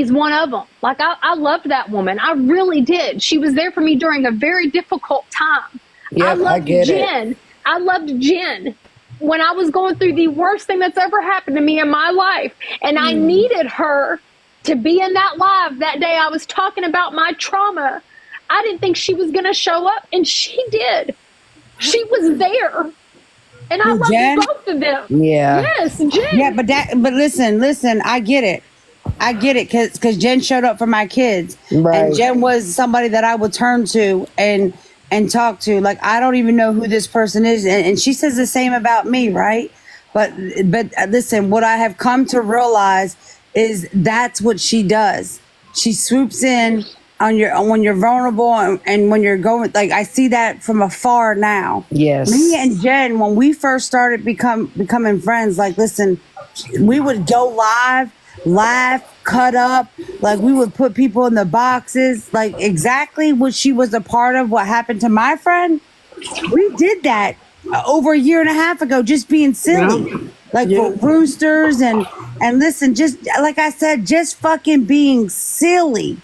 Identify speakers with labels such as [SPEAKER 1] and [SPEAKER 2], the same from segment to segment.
[SPEAKER 1] She's one of them. Like, I loved that woman. I really did. She was there for me during a very difficult time.
[SPEAKER 2] Yep, I get
[SPEAKER 1] Jen.
[SPEAKER 2] it.
[SPEAKER 1] I loved Jen when I was going through the worst thing that's ever happened to me in my life. And I needed her to be in that live that day. I was talking about my trauma. I didn't think she was going to show up, and she did. She was there. And I love both of them.
[SPEAKER 2] Yeah.
[SPEAKER 1] Yes, Jen.
[SPEAKER 3] Yeah, but listen, I get it. Because Jen showed up for my kids.
[SPEAKER 2] Right.
[SPEAKER 3] And Jen was somebody that I would turn to and talk to. Like, I don't even know who this person is. And she says the same about me, right? But listen, what I have come to realize is that's what she does. She swoops in on when you're vulnerable and when you're going, like, I see that from afar now.
[SPEAKER 2] Yes.
[SPEAKER 3] Me and Jen, when we first started becoming friends, like, listen, we would go live, laugh, cut up, like, we would put people in the boxes, like, exactly what she was a part of, what happened to my friend. We did that over a year and a half ago, just being silly. For roosters and listen, just like I said, just fucking being silly.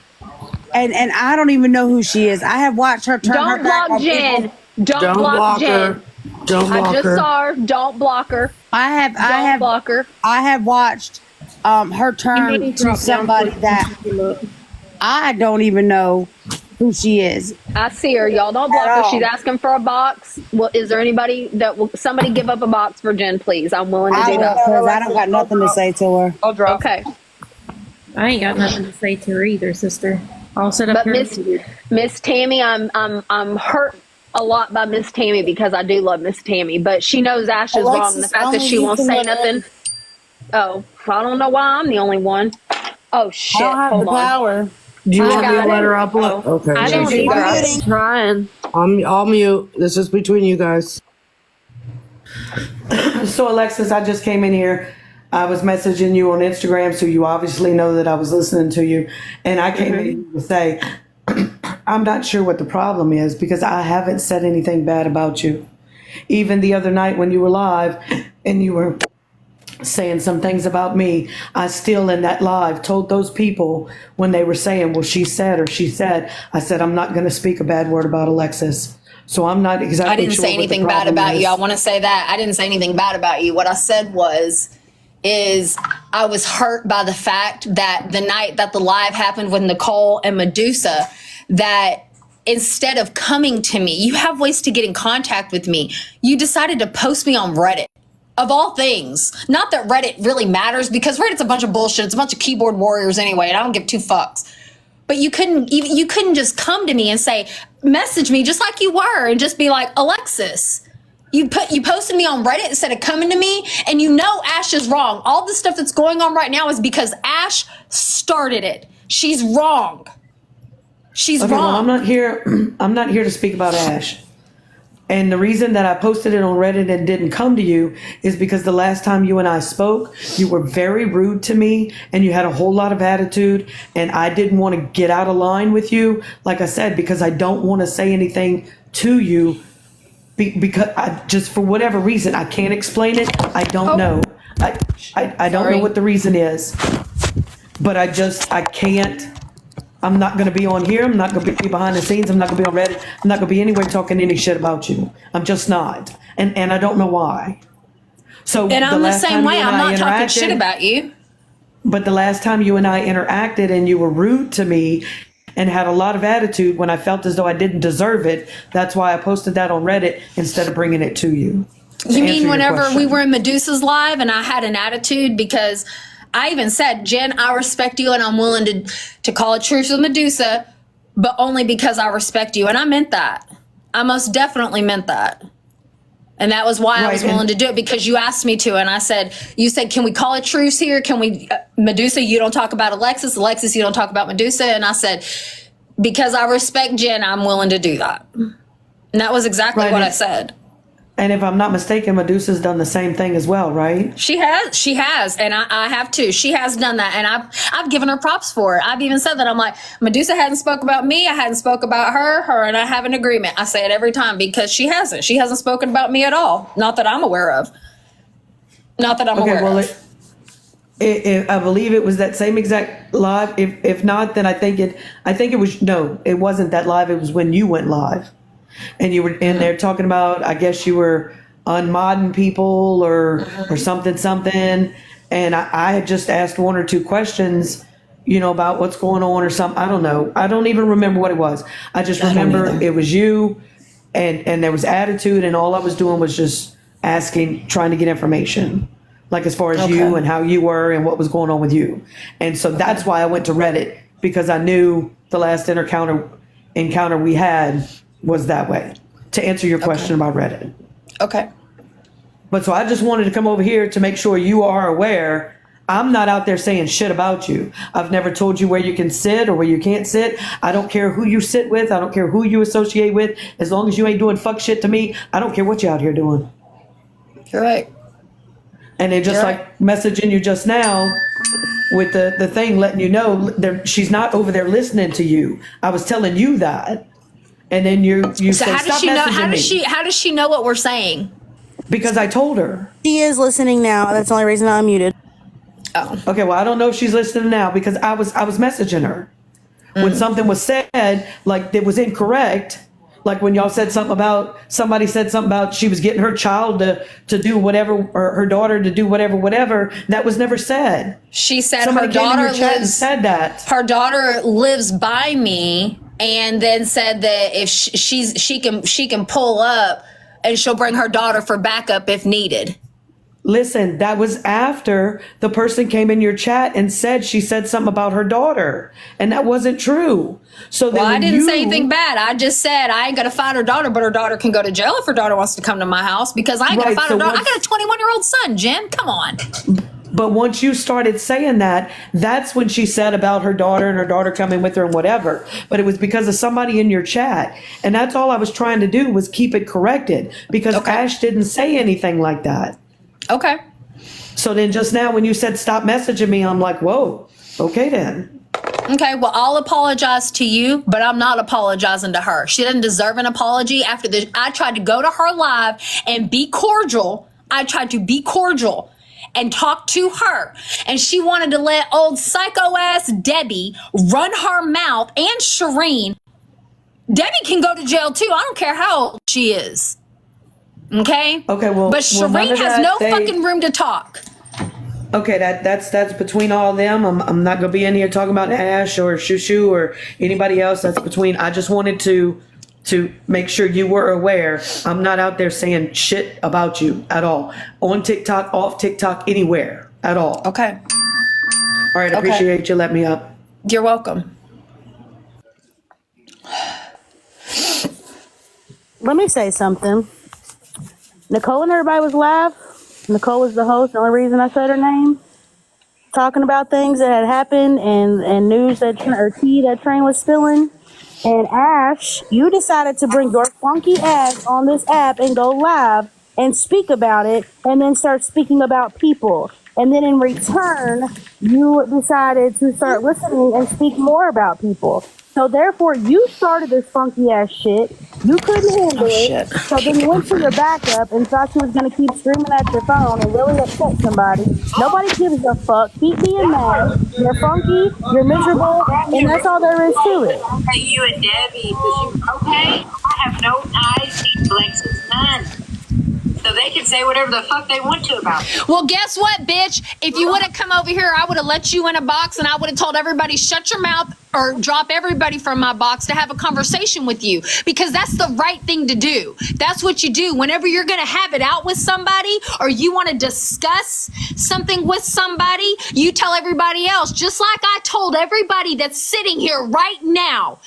[SPEAKER 3] And I don't even know who she is. I have watched her turn her back on people.
[SPEAKER 1] Don't block Jen.
[SPEAKER 4] Don't block her.
[SPEAKER 1] I just saw her. Don't block her.
[SPEAKER 3] I have
[SPEAKER 1] block her.
[SPEAKER 3] I have watched her turn to somebody that I don't even know who she is.
[SPEAKER 1] I see her. Y'all don't block her. She's asking for a box. Well, is there anybody that will somebody give up a box for Jen, please? I'm willing to do that.
[SPEAKER 3] Because I don't got nothing to say to her.
[SPEAKER 4] I'll drop.
[SPEAKER 1] Okay.
[SPEAKER 5] I ain't got nothing to say to her either, sister. I'll sit up
[SPEAKER 1] But
[SPEAKER 5] here.
[SPEAKER 1] Miss Tammy, I'm hurt a lot by Miss Tammy because I do love Miss Tammy, but she knows Ash is wrong. The fact that she won't say nothing. Oh, I don't know why I'm the only one. Oh shit!
[SPEAKER 3] I don't have the power.
[SPEAKER 4] Do you
[SPEAKER 1] I
[SPEAKER 4] want me
[SPEAKER 1] got
[SPEAKER 4] to let
[SPEAKER 1] it.
[SPEAKER 4] her upload?
[SPEAKER 1] Oh.
[SPEAKER 4] Okay.
[SPEAKER 5] I don't either. I'm trying.
[SPEAKER 4] I'll mute. This is between you guys.
[SPEAKER 6] So Alexis, I just came in here. I was messaging you on Instagram, so you obviously know that I was listening to you. And I came in to say, I'm not sure what the problem is because I haven't said anything bad about you. Even the other night when you were live and you were saying some things about me, I still in that live told those people when they were saying, well, she said, I said, I'm not going to speak a bad word about Alexis. So I'm not exactly
[SPEAKER 7] I didn't
[SPEAKER 6] sure
[SPEAKER 7] say anything bad about you. I want to say that. I didn't say anything bad about you. What I said is I was hurt by the fact that the night that the live happened with Nicole and Medusa, that instead of coming to me, you have ways to get in contact with me. You decided to post me on Reddit. Of all things, not that Reddit really matters because Reddit's a bunch of bullshit. It's a bunch of keyboard warriors anyway, and I don't give two fucks. But you couldn't just come to me and say, message me just like you were and just be like, Alexis, you posted me on Reddit instead of coming to me, and you know Ash is wrong. All the stuff that's going on right now is because Ash started it. She's wrong. She's wrong.
[SPEAKER 6] Well, I'm not here to speak about Ash. And the reason that I posted it on Reddit and didn't come to you is because the last time you and I spoke, you were very rude to me and you had a whole lot of attitude, and I didn't want to get out of line with you, like I said, because I don't want to say anything to you because I just, for whatever reason, I can't explain it. I don't know. I don't know what the reason is, but I can't. I'm not going to be on here. I'm not going to be behind the scenes. I'm not going to be on Reddit. I'm not going to be anywhere talking any shit about you. I'm just not. And I don't know why. So
[SPEAKER 7] and I'm the same way. I'm not talking shit about you.
[SPEAKER 6] But the last time you and I interacted and you were rude to me and had a lot of attitude when I felt as though I didn't deserve it, that's why I posted that on Reddit instead of bringing it to you.
[SPEAKER 7] You mean whenever we were in Medusa's live and I had an attitude because I even said, Jen, I respect you and I'm willing to call a truce with Medusa, but only because I respect you. And I meant that. I most definitely meant that. And that was why I was willing to do it, because you asked me to. And I said, you said, can we call a truce here? Can we, Medusa, you don't talk about Alexis. Alexis, you don't talk about Medusa. And I said, because I respect Jen, I'm willing to do that. And that was exactly what I said.
[SPEAKER 6] And if I'm not mistaken, Medusa's done the same thing as well, right?
[SPEAKER 7] She has, and I have too. She has done that, and I've given her props for it. I've even said that. I'm like, Medusa hadn't spoke about me, I hadn't spoke about her and I have an agreement. I say it every time because she hasn't spoken about me at all. Not that I'm aware of. Not that I'm aware of.
[SPEAKER 6] I believe it was that same exact live. If not, then I think it was, no, it wasn't that live. It was when you went live and you were in there talking about, I guess you were unmodding people or something. And I had just asked one or two questions, about what's going on or something. I don't know. I don't even remember what it was. I just remember it was you and there was attitude, and all I was doing was just asking, trying to get information. Like as far as you and how you were and what was going on with you. And so that's why I went to Reddit, because I knew the last encounter we had was that way, to answer your question about Reddit.
[SPEAKER 7] Okay.
[SPEAKER 6] But so I just wanted to come over here to make sure you are aware. I'm not out there saying shit about you. I've never told you where you can sit or where you can't sit. I don't care who you sit with. I don't care who you associate with. As long as you ain't doing fuck shit to me, I don't care what you're out here doing.
[SPEAKER 7] You're right.
[SPEAKER 6] And then just like messaging you just now with the thing letting you know she's not over there listening to you. I was telling you that. And then you
[SPEAKER 7] So
[SPEAKER 6] say,
[SPEAKER 7] how does
[SPEAKER 6] stop
[SPEAKER 7] she know?
[SPEAKER 6] messaging me.
[SPEAKER 7] How does she know what we're saying?
[SPEAKER 6] Because I told her.
[SPEAKER 2] She is listening now. That's the only reason I'm muted.
[SPEAKER 7] Oh.
[SPEAKER 6] Okay, well, I don't know if she's listening now, because I was messaging her. When something was said, like that was incorrect, like when y'all said somebody said something about she was getting her child to do whatever, or her daughter to do whatever, that was never said.
[SPEAKER 7] She said
[SPEAKER 6] Somebody
[SPEAKER 7] her
[SPEAKER 6] came in
[SPEAKER 7] daughter
[SPEAKER 6] your chat and
[SPEAKER 7] lives.
[SPEAKER 6] said that.
[SPEAKER 7] Her daughter lives by me, and then said that if she can pull up, and she'll bring her daughter for backup if needed.
[SPEAKER 6] Listen, that was after the person came in your chat and said she said something about her daughter, and that wasn't true. So
[SPEAKER 7] Well, I didn't say anything bad. I just said I ain't gonna find her daughter, but her daughter can go to jail if her daughter wants to come to my house, because I ain't gonna find her daughter. I got a 21-year-old son, Jen. Come on.
[SPEAKER 6] But once you started saying that, that's when she said about her daughter and her daughter coming with her and whatever. But it was because of somebody in your chat. And that's all I was trying to do, was keep it corrected, because Ash didn't say anything like that.
[SPEAKER 7] Okay.
[SPEAKER 6] So then just now when you said stop messaging me, I'm like, whoa, okay then.
[SPEAKER 7] Okay, well, I'll apologize to you, but I'm not apologizing to her. She doesn't deserve an apology. After this, I tried to go to her live and be cordial. I tried to be cordial and talk to her. And she wanted to let old psycho-ass Debbie run her mouth, and Shireen. Debbie can go to jail too. I don't care how old she is. Okay?
[SPEAKER 6] Okay, well,
[SPEAKER 7] but Shireen has no fucking room to talk.
[SPEAKER 6] Okay, that's between all of them. I'm not gonna be in here talking about Ash or Shushu or anybody else. That's between. I just wanted to make sure you were aware. I'm not out there saying shit about you at all. On TikTok, off TikTok, anywhere at all.
[SPEAKER 7] Okay.
[SPEAKER 6] All right, appreciate you. Let me up.
[SPEAKER 7] You're welcome.
[SPEAKER 2] Let me say something. Nicole and everybody was live. Nicole was the host. The only reason I said her name, talking about things that had happened and news that tea that train was spilling. And Ash, you decided to bring your funky ass on this app and go live and speak about it, and then start speaking about people. And then in return, you decided to start listening and speak more about people. So therefore, you started this funky ass shit. You couldn't handle it. So then you went to your backup and thought you was going to keep screaming at your phone and really upset somebody. Nobody gives a fuck. Keep being mad. You're funky. You're miserable. And that's all there is to it.
[SPEAKER 8] Okay, you and Debbie, okay? I have no ties to Uhlexis, none. So they can say whatever the fuck they want to about it.
[SPEAKER 7] Well, guess what, bitch? If you would have come over here, I would have let you in a box, and I would have told everybody, shut your mouth, or drop everybody from my box to have a conversation with you, because that's the right thing to do. That's what you do. Whenever you're going to have it out with somebody, or you want to discuss something with somebody, you tell everybody else, just like I told everybody that's sitting here right now.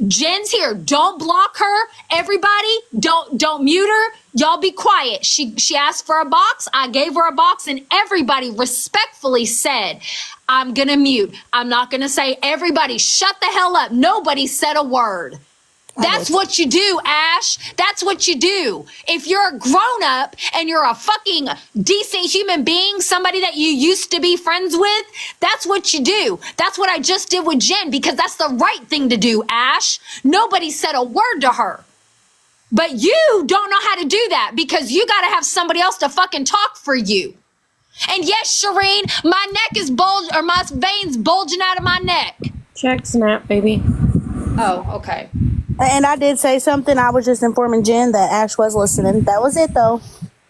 [SPEAKER 7] Jen's here. Don't block her. Everybody, don't mute her. Y'all be quiet. She asked for a box. I gave her a box, and everybody respectfully said, I'm going to mute. I'm not going to say, everybody shut the hell up. Nobody said a word. That's what you do, Ash. That's what you do. If you're a grown up and you're a fucking decent human being, somebody that you used to be friends with, that's what you do. That's what I just did with Jen, because that's the right thing to do, Ash. Nobody said a word to her. But you don't know how to do that, because you got to have somebody else to fucking talk for you. And yes, Shireen, my neck is my veins bulging out of my neck.
[SPEAKER 5] Check snap, baby.
[SPEAKER 7] Oh, okay.
[SPEAKER 2] And I did say something. I was just informing Jen that Ash was listening. That was it, though.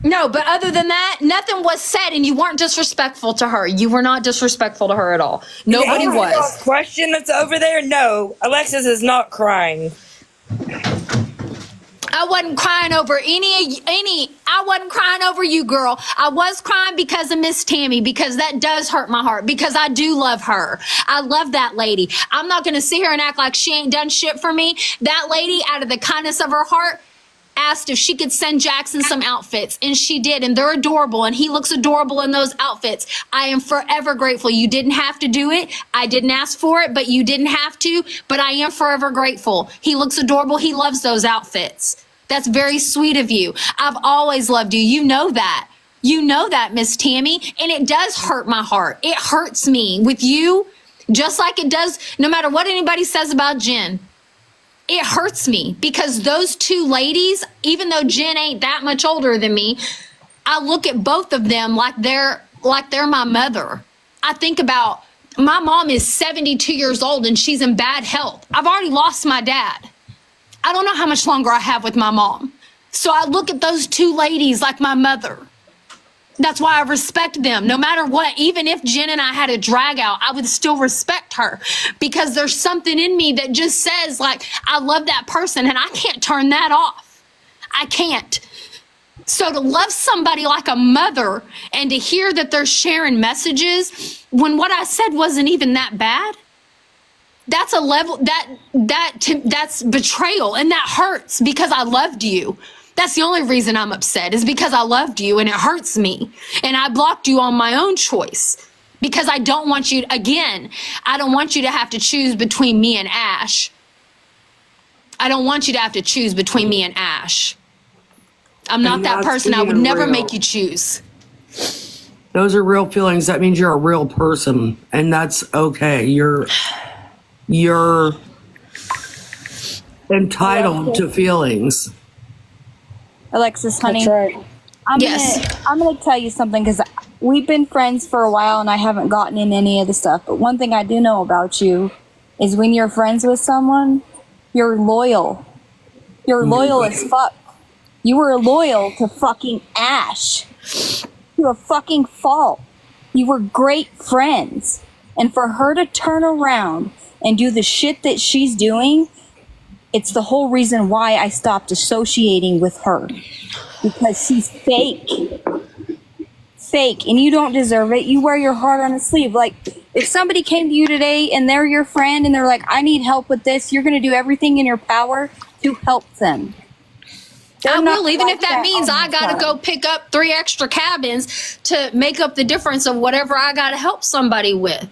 [SPEAKER 7] No, but other than that, nothing was said, and you weren't disrespectful to her. You were not disrespectful to her at all. Nobody was.
[SPEAKER 9] Question that's over there? No, Alexis is not crying.
[SPEAKER 7] I wasn't crying over I wasn't crying over you, girl. I was crying because of Miss Tammy, because that does hurt my heart, because I do love her. I love that lady. I'm not going to sit here and act like she ain't done shit for me. That lady, out of the kindness of her heart, asked if she could send Jackson some outfits, and she did, and they're adorable, and he looks adorable in those outfits. I am forever grateful. You didn't have to do it. I didn't ask for it, but you didn't have to, but I am forever grateful. He looks adorable. He loves those outfits. That's very sweet of you. I've always loved you. You know that. You know that, Miss Tammy, and it does hurt my heart. It hurts me with you, just like it does no matter what anybody says about Jen. It hurts me because those two ladies, even though Jen ain't that much older than me, I look at both of them like they're my mother. I think about my mom is 72 years old and she's in bad health. I've already lost my dad. I don't know how much longer I have with my mom. So I look at those two ladies like my mother. That's why I respect them. No matter what, even if Jen and I had a drag out, I would still respect her because there's something in me that just says, like, I love that person and I can't turn that off. I can't. So to love somebody like a mother and to hear that they're sharing messages when what I said wasn't even that bad, that's a level that's betrayal, and that hurts because I loved you. That's the only reason I'm upset is because I loved you and it hurts me. And I blocked you on my own choice because I don't want you, again, I don't want you to have to choose between me and Ash. I don't want you to have to choose between me and Ash. I'm not that person. I would never make you choose.
[SPEAKER 4] Those are real feelings. That means you're a real person, and that's okay. You're entitled to feelings.
[SPEAKER 10] Alexis, honey.
[SPEAKER 2] That's right.
[SPEAKER 10] I'm gonna tell you something because we've been friends for a while and I haven't gotten in any of the stuff. But one thing I do know about you is when you're friends with someone, you're loyal. You're loyal as fuck. You were loyal to fucking Ash. To a fucking fault. You were great friends. And for her to turn around and do the shit that she's doing, it's the whole reason why I stopped associating with her. Because she's fake. Fake. And you don't deserve it. You wear your heart on a sleeve. Like, if somebody came to you today and they're your friend and they're like, I need help with this, you're going to do everything in your power to help them.
[SPEAKER 7] I will, even if that means I got to go pick up 3 extra cabins to make up the difference of whatever I got to help somebody with.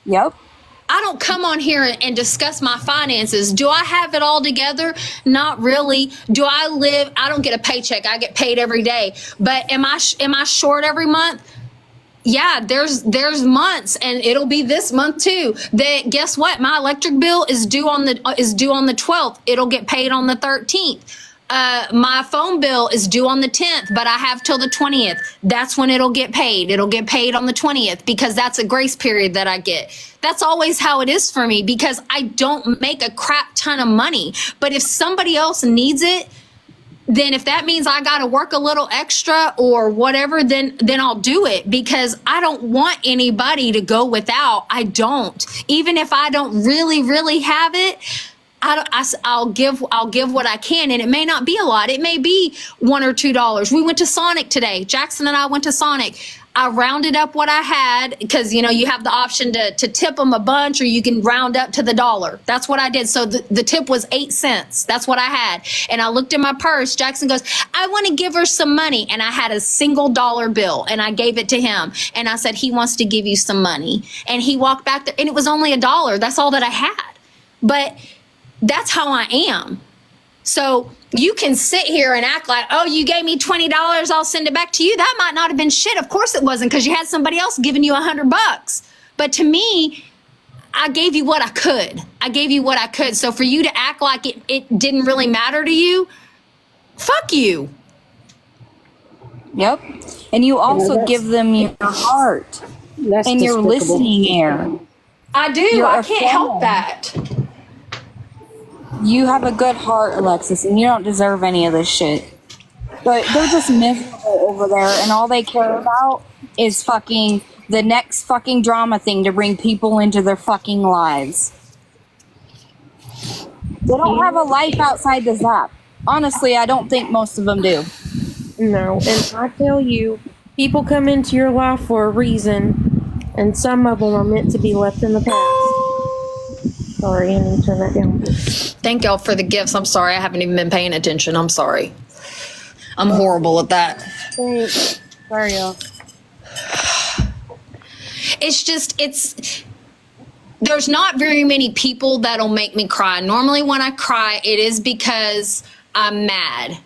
[SPEAKER 10] Yep.
[SPEAKER 7] I don't come on here and discuss my finances. Do I have it all together? Not really. Do I live? I don't get a paycheck. I get paid every day. But am I short every month? Yeah, there's months, and it'll be this month too. That guess what? My electric bill is due on the 12th. It'll get paid on the 13th. My phone bill is due on the 10th, but I have till the 20th. That's when it'll get paid. It'll get paid on the 20th because that's a grace period that I get. That's always how it is for me because I don't make a crap ton of money. But if somebody else needs it, then if that means I got to work a little extra or whatever, then I'll do it because I don't want anybody to go without. I don't. Even if I don't really, really have it, I'll give what I can, and it may not be a lot. It may be $1 or $2. We went to Sonic today. Jackson and I went to Sonic. I rounded up what I had because, you know, you have the option to tip them a bunch or you can round up to the dollar. That's what I did. So the tip was 8 cents. That's what I had. And I looked in my purse. Jackson goes, I want to give her some money. And I had a single dollar bill and I gave it to him. And I said, he wants to give you some money. And he walked back there and it was only $1. That's all that I had. But that's how I am. So you can sit here and act like, oh, you gave me $20, I'll send it back to you. That might not have been shit. Of course it wasn't because you had somebody else giving you $100. But to me, I gave you what I could. I gave you what I could. So for you to act like it didn't really matter to you, fuck you.
[SPEAKER 10] Yep. And you also
[SPEAKER 2] that's-
[SPEAKER 10] give them your heart
[SPEAKER 2] That's
[SPEAKER 10] and your
[SPEAKER 2] despicable.
[SPEAKER 10] listening ear.
[SPEAKER 7] I do.
[SPEAKER 10] You're
[SPEAKER 7] I
[SPEAKER 10] a
[SPEAKER 7] can't help
[SPEAKER 10] friend.
[SPEAKER 7] that.
[SPEAKER 10] You have a good heart, Alexis, and you don't deserve any of this shit. But they're just miserable over there, and all they care about is fucking the next fucking drama thing to bring people into their fucking lives. They don't have a life outside the Zap. Honestly, I don't think most of them do.
[SPEAKER 5] No, and I tell you, people come into your life for a reason, and some of them are meant to be left in the past. Sorry, I need to turn that down.
[SPEAKER 7] Thank y'all for the gifts. I'm sorry. I haven't even been paying attention. I'm sorry. I'm horrible at that.
[SPEAKER 2] Thanks. Sorry, y'all.
[SPEAKER 7] There's not very many people that'll make me cry. Normally when I cry, it is because I'm mad.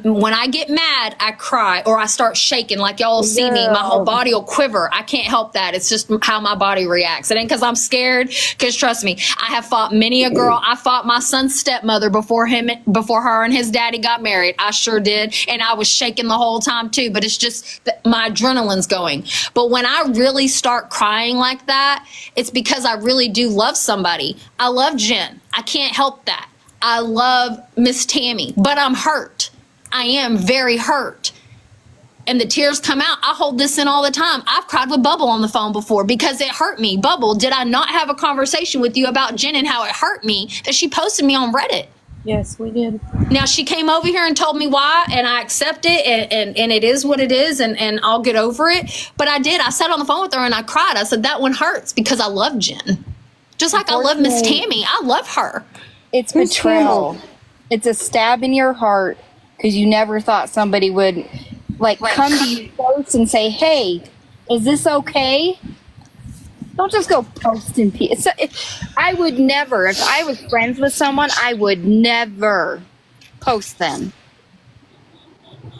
[SPEAKER 7] When I get mad, I cry or I start shaking. Like y'all will see me, my whole body will quiver. I can't help that. It's just how my body reacts. It ain't because I'm scared, because trust me, I have fought many a girl. I fought my son's stepmother before her and his daddy got married. I sure did. And I was shaking the whole time too, but it's just that my adrenaline's going. But when I really start crying like that, it's because I really do love somebody. I love Jen. I can't help that. I love Miss Tammy, but I'm hurt. I am very hurt. And the tears come out. I hold this in all the time. I've cried with Bubble on the phone before because it hurt me. Bubble, did I not have a conversation with you about Jen and how it hurt me that she posted me on Reddit?
[SPEAKER 5] Yes, we did.
[SPEAKER 7] Now, she came over here and told me why, and I accept it, and it is what it is, and I'll get over it. But I did. I sat on the phone with her, and I cried. I said, that one hurts because I love Jen. Just like I love Miss Tammy. I love her.
[SPEAKER 10] It's betrayal. It's a stab in your heart because you never thought somebody would come to you first and say, hey, is this okay? Don't just go posting people. I would never, if I was friends with someone, I would never post them.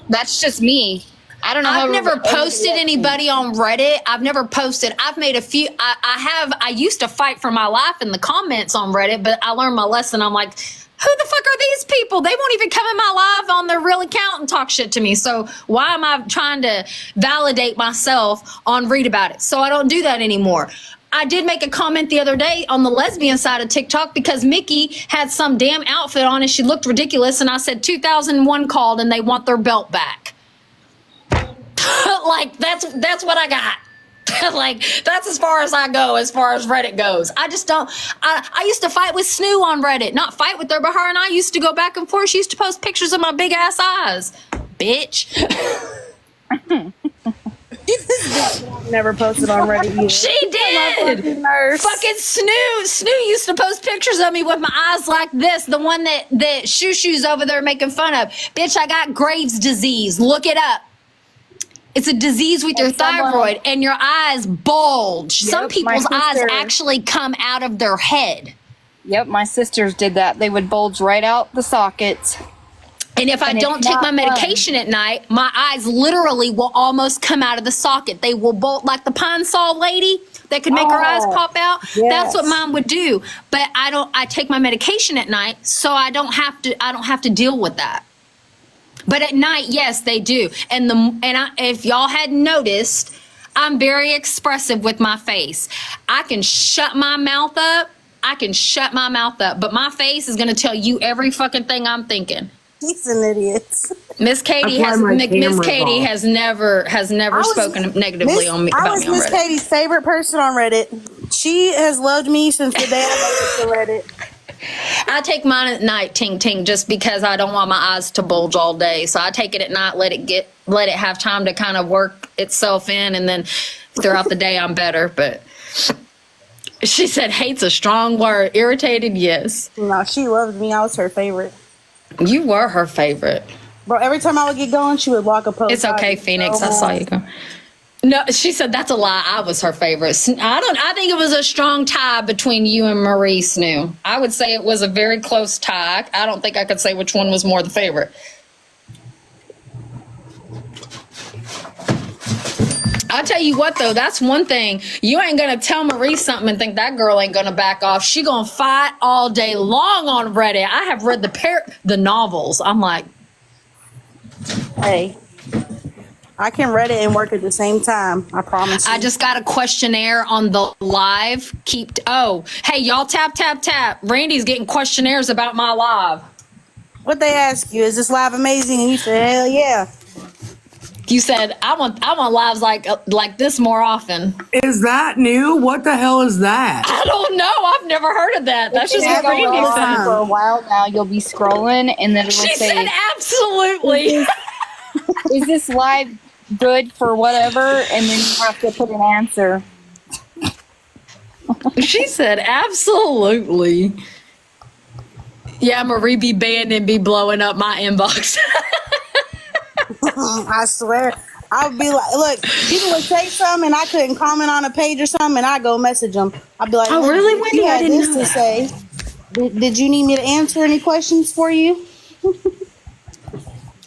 [SPEAKER 10] That's just me. I don't know.
[SPEAKER 7] I've never posted anybody on Reddit. I've never posted. I've made a few. I used to fight for my life in the comments on Reddit, but I learned my lesson. I'm like, who the fuck are these people? They won't even come in my live on their real account and talk shit to me. So why am I trying to validate myself on Read About It? So I don't do that anymore. I did make a comment the other day on the lesbian side of TikTok because Mickey had some damn outfit on and she looked ridiculous. And I said 2001 called and they want their belt back. Like that's what I got. Like that's as far as I go as far as Reddit goes. I just don't. I used to fight with Snoo on Reddit, not fight with her, but her and I used to go back and forth. She used to post pictures of my big ass eyes, bitch.
[SPEAKER 2] Never posted on Reddit either.
[SPEAKER 7] She did. Fucking Snoo used to post pictures of me with my eyes like this. The one that Shoo-Shoo's over there making fun of. Bitch, I got Graves' disease. Look it up. It's a disease with your thyroid and your eyes bulge. Some people's eyes actually come out of their head.
[SPEAKER 10] Yep, my sisters did that. They would bulge right out the sockets.
[SPEAKER 7] And if I don't take my medication at night, my eyes literally will almost come out of the socket. They will bolt like the Pine Sol lady that could make her eyes pop out. Yes. That's what mine would do. But I take my medication at night, so I don't have to deal with that. But at night, yes, they do. And if y'all hadn't noticed, I'm very expressive with my face. I can shut my mouth up. But my face is going to tell you every fucking thing I'm thinking.
[SPEAKER 2] He's an idiot.
[SPEAKER 7] Miss Katie has never spoken negatively on me.
[SPEAKER 2] I was Miss Katie's favorite person on Reddit. She has loved me since the day I made it to Reddit.
[SPEAKER 7] I take mine at night, ting ting, just because I don't want my eyes to bulge all day. So I take it at night, let it have time to kind of work itself in, and then throughout the day I'm better. But she said hate's a strong word. Irritated, yes.
[SPEAKER 2] No, she loved me. I was her favorite.
[SPEAKER 7] You were her favorite.
[SPEAKER 2] Bro, every time I would get going, she would block a post.
[SPEAKER 7] It's okay, Phoenix. I saw you go. No, she said that's a lie. I was her favorite. I think it was a strong tie between you and Marie Snoo. I would say it was a very close tie. I don't think I could say which one was more the favorite. I'll tell you what, though, that's one thing. You ain't going to tell Marie something and think that girl ain't going to back off. She going to fight all day long on Reddit. I have read the novels. I'm like,
[SPEAKER 2] hey, I can Reddit and work at the same time. I promise you.
[SPEAKER 7] I just got a questionnaire on the live. Hey, y'all tap. Randy's getting questionnaires about my live.
[SPEAKER 2] What they ask you, is this live amazing? And you said, hell yeah.
[SPEAKER 7] You said, I want lives like this more often.
[SPEAKER 4] Is that new? What the hell is that?
[SPEAKER 7] I don't know. I've never heard of that. That's just what
[SPEAKER 10] Randy
[SPEAKER 7] Randy
[SPEAKER 10] said.
[SPEAKER 7] said.
[SPEAKER 10] For a while now, you'll be scrolling, and then it'll
[SPEAKER 7] She
[SPEAKER 10] say,
[SPEAKER 7] said absolutely.
[SPEAKER 10] "Is this live good for whatever?" And then you have to put an answer.
[SPEAKER 7] She said absolutely. Yeah, Marie be banned and be blowing up my inbox.
[SPEAKER 2] I swear. I would be like, look, people would say something and I couldn't comment on a page or something, and I'd go message them. I'd be like,
[SPEAKER 7] Oh, really, Wendy?
[SPEAKER 2] You
[SPEAKER 7] I
[SPEAKER 2] had
[SPEAKER 7] didn't
[SPEAKER 2] this
[SPEAKER 7] know
[SPEAKER 2] to
[SPEAKER 7] that.
[SPEAKER 2] say. Did you need me to answer any questions for you?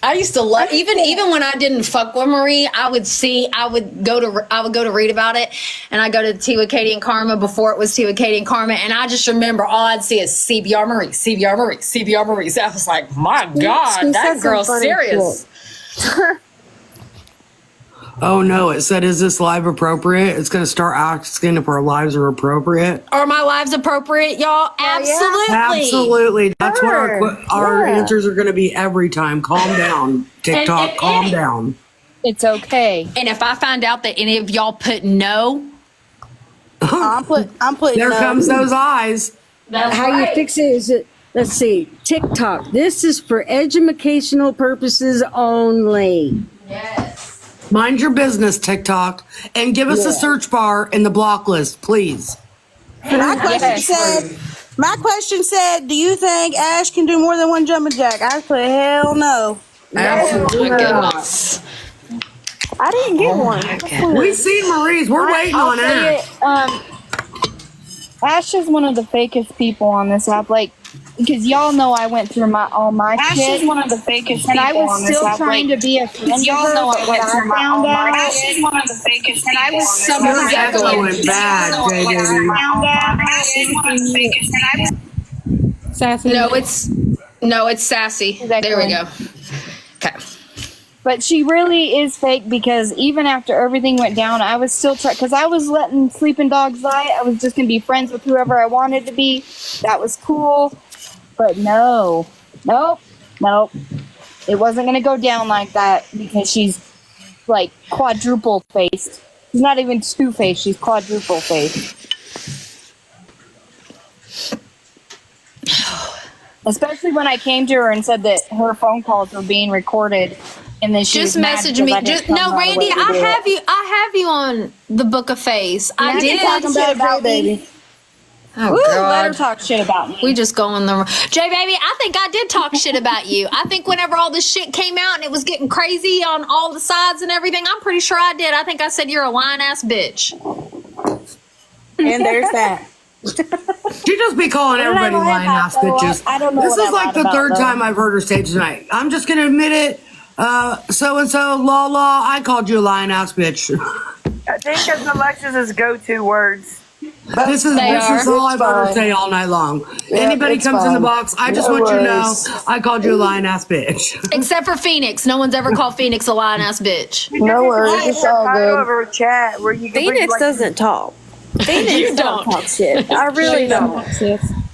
[SPEAKER 7] I used to love even when I didn't fuck with Marie. I would go to read about it, and I go to Tea with Katie and Karma before it was Tea with Katie and Karma, and I just remember all I'd see is CBR Marie, CBR Marie, CBR Marie. So I was like, my God,
[SPEAKER 11] she
[SPEAKER 7] that
[SPEAKER 11] said some
[SPEAKER 7] girl's
[SPEAKER 11] funny
[SPEAKER 7] serious.
[SPEAKER 4] Oh no, it said, is this live appropriate? It's going to start asking if our lives are appropriate.
[SPEAKER 7] Are my lives appropriate, y'all? Absolutely.
[SPEAKER 4] Absolutely. That's what our
[SPEAKER 2] Yeah.
[SPEAKER 4] answers are going to be every time. Calm down, TikTok.
[SPEAKER 7] and
[SPEAKER 4] Calm
[SPEAKER 7] Annie.
[SPEAKER 4] down.
[SPEAKER 10] It's okay.
[SPEAKER 7] And if I find out that any of y'all put no,
[SPEAKER 2] I'm putting
[SPEAKER 4] There comes those eyes.
[SPEAKER 11] How you fix it is it? Let's see. TikTok. This is for educational purposes only.
[SPEAKER 4] Mind your business, TikTok, and give us a search bar in the block list, please.
[SPEAKER 2] My question said, do you think Ash can do more than one jumping jack? I put hell no.
[SPEAKER 7] oh my goodness.
[SPEAKER 11] I didn't get one.
[SPEAKER 4] We see Marie's. We're waiting
[SPEAKER 10] I'll
[SPEAKER 4] on
[SPEAKER 10] say
[SPEAKER 4] Ash.
[SPEAKER 10] it, Ash is one of the fakest people on this app. Like, because y'all know I went through all my
[SPEAKER 12] Ash
[SPEAKER 10] shit.
[SPEAKER 12] is one of the fakest
[SPEAKER 10] And I
[SPEAKER 12] people
[SPEAKER 10] was
[SPEAKER 12] on this
[SPEAKER 10] still
[SPEAKER 12] app.
[SPEAKER 10] trying to be a friend with
[SPEAKER 12] y'all
[SPEAKER 10] her,
[SPEAKER 12] know
[SPEAKER 10] but
[SPEAKER 12] I
[SPEAKER 10] when
[SPEAKER 12] went
[SPEAKER 10] I
[SPEAKER 12] through
[SPEAKER 10] found out,
[SPEAKER 12] Ash is one of the fakest
[SPEAKER 10] and I
[SPEAKER 12] people
[SPEAKER 10] was
[SPEAKER 12] on this
[SPEAKER 10] so
[SPEAKER 12] app.
[SPEAKER 4] You're
[SPEAKER 10] mad.
[SPEAKER 4] echoing bad,
[SPEAKER 12] Ash is one of the fakest, and I was
[SPEAKER 5] Sassy.
[SPEAKER 7] No, it's sassy.
[SPEAKER 10] Exactly.
[SPEAKER 7] There we go. Okay.
[SPEAKER 10] But she really is fake, because even after everything went down, I was still trying, because I was letting sleeping dogs lie. I was just going to be friends with whoever I wanted to be. That was cool. But nope. It wasn't going to go down like that, because she's like quadruple faced. She's not even two-faced, she's quadruple faced. Especially when I came to her and said that her phone calls were being recorded, and then she
[SPEAKER 7] Just
[SPEAKER 10] was mad
[SPEAKER 7] message
[SPEAKER 10] because
[SPEAKER 7] me.
[SPEAKER 10] I didn't come right
[SPEAKER 7] Randy,
[SPEAKER 10] away to
[SPEAKER 7] I
[SPEAKER 10] do it.
[SPEAKER 7] have you on the Book of Face. I did.
[SPEAKER 2] Talking about J Baby.
[SPEAKER 7] Oh
[SPEAKER 10] Ooh, let her
[SPEAKER 7] God.
[SPEAKER 10] talk shit about me.
[SPEAKER 7] We just go on the J Baby. I think I did talk shit about you. I think whenever all this shit came out and it was getting crazy on all the sides and everything, I'm pretty sure I did. I think I said you're a lying ass bitch.
[SPEAKER 2] And there's that.
[SPEAKER 4] She just be calling
[SPEAKER 10] What did I
[SPEAKER 4] everybody
[SPEAKER 10] lie
[SPEAKER 4] lying
[SPEAKER 10] about,
[SPEAKER 4] ass
[SPEAKER 10] though?
[SPEAKER 4] bitches.
[SPEAKER 10] I don't know
[SPEAKER 4] This
[SPEAKER 10] what
[SPEAKER 4] is
[SPEAKER 10] I
[SPEAKER 4] like
[SPEAKER 10] lied
[SPEAKER 4] the
[SPEAKER 10] about,
[SPEAKER 4] third
[SPEAKER 10] though.
[SPEAKER 4] time I've heard her say tonight. I'm just going to admit it. So-and-so, la, I called you a lying ass bitch.
[SPEAKER 9] I think that's Alexis's go-to words.
[SPEAKER 4] This is all I've heard her say all night long. Anybody comes in the box, I just want you to know I called you a lying ass bitch.
[SPEAKER 7] Except for Phoenix. No one's ever called Phoenix a lying ass bitch.
[SPEAKER 11] No worries, it's all good.
[SPEAKER 9] Over chat where you can
[SPEAKER 11] Phoenix doesn't talk. Phoenix don't talk shit. I really don't.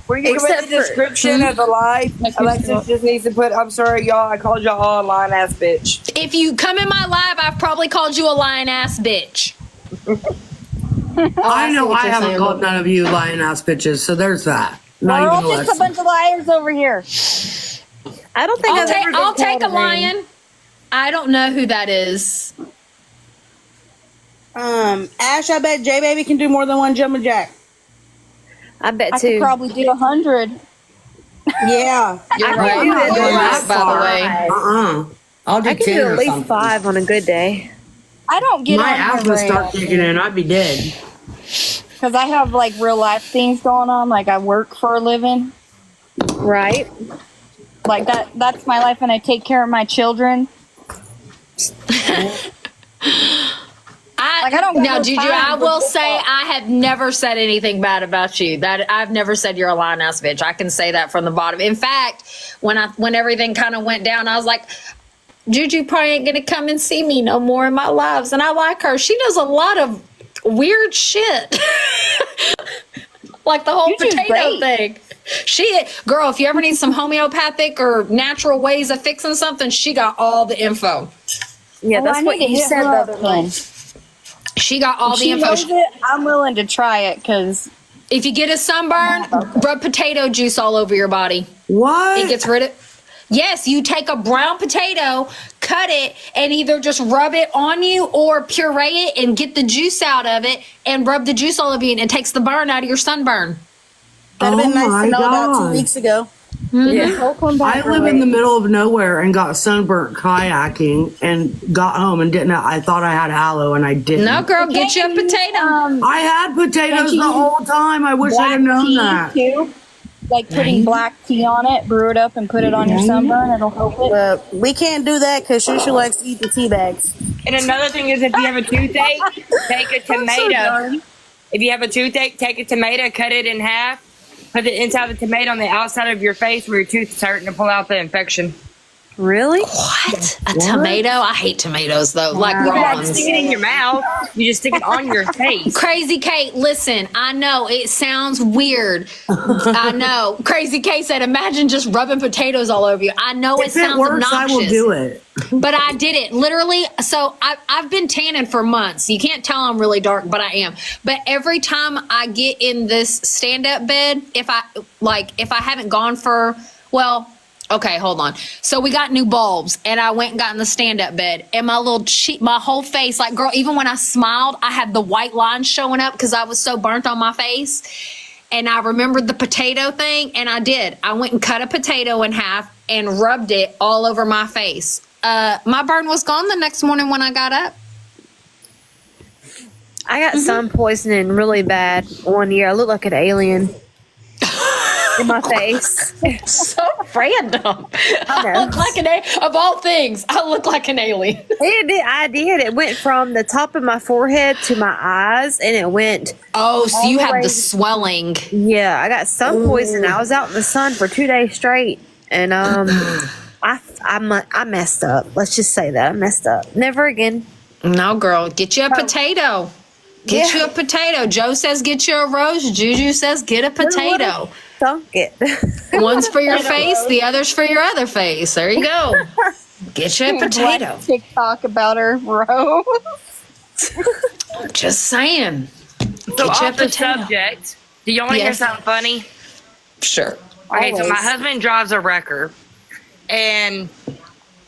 [SPEAKER 9] Where you can
[SPEAKER 11] Except
[SPEAKER 9] put the description of the live. Alexis just needs to put, I'm sorry, y'all, I called y'all all a lying ass bitch.
[SPEAKER 7] If you come in my live, I've probably called you a lying ass bitch.
[SPEAKER 4] I know I haven't called none of you lying ass bitches, so there's that. Not
[SPEAKER 10] We're all
[SPEAKER 4] even
[SPEAKER 10] just a
[SPEAKER 4] Alexa.
[SPEAKER 10] bunch of liars over here.
[SPEAKER 11] I don't think
[SPEAKER 7] I'll take a lion. I don't know who that is.
[SPEAKER 2] Ash, I bet J Baby can do more than one jumping jack.
[SPEAKER 11] I bet
[SPEAKER 10] I could probably do 100.
[SPEAKER 2] Yeah.
[SPEAKER 7] You're
[SPEAKER 11] I
[SPEAKER 7] right.
[SPEAKER 11] can do
[SPEAKER 7] I'm
[SPEAKER 11] it
[SPEAKER 7] doing
[SPEAKER 11] at
[SPEAKER 7] that, by the way.
[SPEAKER 4] I'll do
[SPEAKER 11] I can
[SPEAKER 4] 10
[SPEAKER 11] do
[SPEAKER 4] or
[SPEAKER 11] at least
[SPEAKER 4] something.
[SPEAKER 11] 5 on a good day.
[SPEAKER 10] I don't get
[SPEAKER 4] My
[SPEAKER 10] on here
[SPEAKER 4] asthma
[SPEAKER 10] very
[SPEAKER 4] start
[SPEAKER 10] often,
[SPEAKER 4] kicking in, I'd be dead.
[SPEAKER 10] because I have like real life things going on. Like I work for a living.
[SPEAKER 11] Right?
[SPEAKER 10] Like that's my life, and I take care of my children. I don't got
[SPEAKER 7] Now,
[SPEAKER 10] no
[SPEAKER 7] Juju,
[SPEAKER 10] time
[SPEAKER 7] I
[SPEAKER 10] for
[SPEAKER 7] will
[SPEAKER 10] this
[SPEAKER 7] say
[SPEAKER 10] stuff.
[SPEAKER 7] I have never said anything bad about you. That I've never said you're a lying ass bitch. I can say that from the bottom. In fact, when everything kind of went down, I was like, Juju probably ain't gonna come and see me no more in my lives, and I like her. She does a lot of weird shit, like the whole
[SPEAKER 10] Juju's
[SPEAKER 7] potato
[SPEAKER 10] great.
[SPEAKER 7] thing. Girl, if you ever need some homeopathic or natural ways of fixing something, she got all the info.
[SPEAKER 10] Yeah, that's what you said the other night.
[SPEAKER 7] She got all the
[SPEAKER 10] She
[SPEAKER 7] info.
[SPEAKER 10] knows it. I'm willing to try it because
[SPEAKER 7] If you get a sunburn, rub potato juice all over your body.
[SPEAKER 4] What?
[SPEAKER 7] It gets rid of. Yes, you take a brown potato, cut it, and either just rub it on you or puree it and get the juice out of it and rub the juice all over you, and it takes the burn out of your sunburn.
[SPEAKER 2] That'd have been nice
[SPEAKER 4] my
[SPEAKER 2] to know about
[SPEAKER 4] God.
[SPEAKER 2] 2 weeks ago.
[SPEAKER 4] I live in the middle of nowhere and got sunburnt kayaking and got home and didn't. I thought I had aloe and I didn't.
[SPEAKER 7] No, girl, get you a potato.
[SPEAKER 4] I had potatoes the whole time. I wish I'd have known that.
[SPEAKER 10] Too. Like putting black tea on it, brew it up, and put it on your sunburn. It'll help it.
[SPEAKER 2] We can't do that because Shusha likes to eat the tea bags.
[SPEAKER 9] And another thing is, if you have a toothache, take a tomato. If you have a toothache, take a tomato, cut it in half, put it inside the tomato on the outside of your face where your tooth is hurting to pull out the infection.
[SPEAKER 10] Really?
[SPEAKER 7] What? A tomato? I hate tomatoes though. Like
[SPEAKER 9] You
[SPEAKER 7] raw
[SPEAKER 9] don't
[SPEAKER 7] ones.
[SPEAKER 9] stick it in your mouth. You just stick it on your face.
[SPEAKER 7] Crazy Kate, listen, I know it sounds weird. I know. Crazy Kate said, imagine just rubbing potatoes all over you. I know
[SPEAKER 4] If
[SPEAKER 7] it sounds
[SPEAKER 4] it works,
[SPEAKER 7] obnoxious.
[SPEAKER 4] I will do it.
[SPEAKER 7] But I did it literally. So I've been tanning for months. You can't tell I'm really dark, but I am. But every time I get in this stand-up bed, if I haven't gone for, well, okay, hold on. So we got new bulbs, and I went and got in the stand-up bed, and my little cheek, my whole face, like, girl, even when I smiled, I had the white lines showing up because I was so burnt on my face. And I remembered the potato thing, and I did. I went and cut a potato in half and rubbed it all over my face. My burn was gone the next morning when I got up.
[SPEAKER 13] I got sun poisoning really bad one year. I looked like an alien in my face.
[SPEAKER 7] So random.
[SPEAKER 13] I
[SPEAKER 7] look like of all things, I look like an alien.
[SPEAKER 13] I did. It went from the top of my forehead to my eyes, and it went.
[SPEAKER 7] Oh, so
[SPEAKER 13] all
[SPEAKER 7] you
[SPEAKER 13] the
[SPEAKER 7] had
[SPEAKER 13] way-
[SPEAKER 7] the swelling.
[SPEAKER 13] Yeah, I got sun poisoning. I was out in the sun for 2 days straight, and I messed up. Let's just say that I messed up. Never again.
[SPEAKER 7] No, girl, get you a potato. Get you a potato. Joe says get you a roast. Juju says get a potato.
[SPEAKER 13] Dunk it.
[SPEAKER 7] One's for your face, the other's for your other face. There you go. Get you a potato.
[SPEAKER 10] TikTok about her rose.
[SPEAKER 7] Just saying.
[SPEAKER 9] So
[SPEAKER 7] Get you a
[SPEAKER 9] off the
[SPEAKER 7] potato.
[SPEAKER 9] subject, do y'all want to hear something funny?
[SPEAKER 7] Sure.
[SPEAKER 9] Okay, so my
[SPEAKER 10] Always.
[SPEAKER 9] husband drives a wrecker, and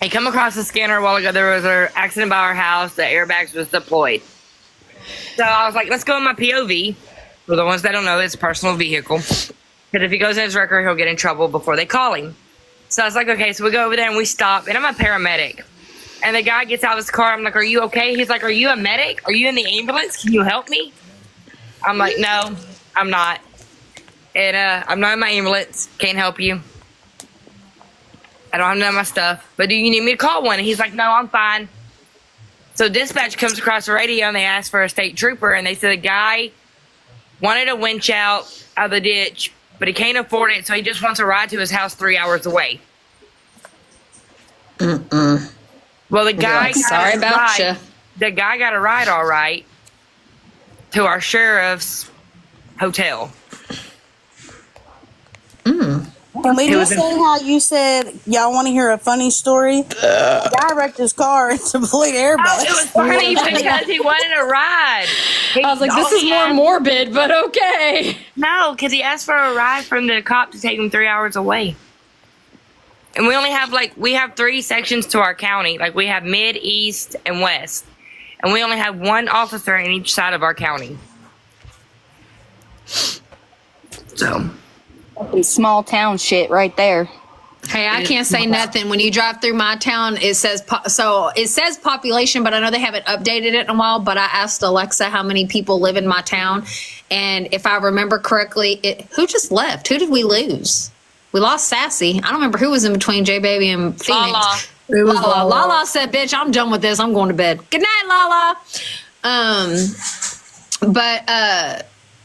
[SPEAKER 9] he come across the scanner a while ago. There was an accident by our house. The airbags was deployed. So I was like, let's go in my POV. For the ones that don't know, it's a personal vehicle. Because if he goes in his wrecker, he'll get in trouble before they call him. So I was like, okay, so we go over there and we stop. And I'm a paramedic. And the guy gets out of his car. I'm like, are you okay? He's like, are you a medic? Are you in the ambulance? Can you help me? I'm like, no, I'm not. And I'm not in my ambulance. Can't help you. I don't have none of my stuff. But do you need me to call one? And he's like, no, I'm fine. So dispatch comes across the radio and they ask for a state trooper. And they said the guy wanted a winch out of the ditch, but he can't afford it. So he just wants a ride to his house 3 hours away. Well, the guy
[SPEAKER 7] sorry about you.
[SPEAKER 9] The guy got a ride all right to our sheriff's hotel.
[SPEAKER 2] Can we just say how you said y'all want to hear a funny story? The guy wrecked his car into deployed airbags.
[SPEAKER 9] Oh, it was funny because he wanted a ride.
[SPEAKER 7] I was like, this is more morbid, but okay.
[SPEAKER 9] No, because he asked for a ride from the cop to take him 3 hours away. And we only have we have 3 sections to our county. Like we have mid, east, and west. And we only have 1 officer in each side of our county. So.
[SPEAKER 10] Small town shit right there.
[SPEAKER 7] Hey, I can't say nothing. When you drive through my town, it says it says population, but I know they haven't updated it in a while. But I asked Alexa how many people live in my town, and if I remember correctly, who just left? Who did we lose? We lost Sassy. I don't remember who was in between J Baby and Phoenix.
[SPEAKER 9] Lala.
[SPEAKER 4] It was
[SPEAKER 7] Lala. Lala said, "Bitch, I'm done with this. I'm going to bed. Good night, Lala." But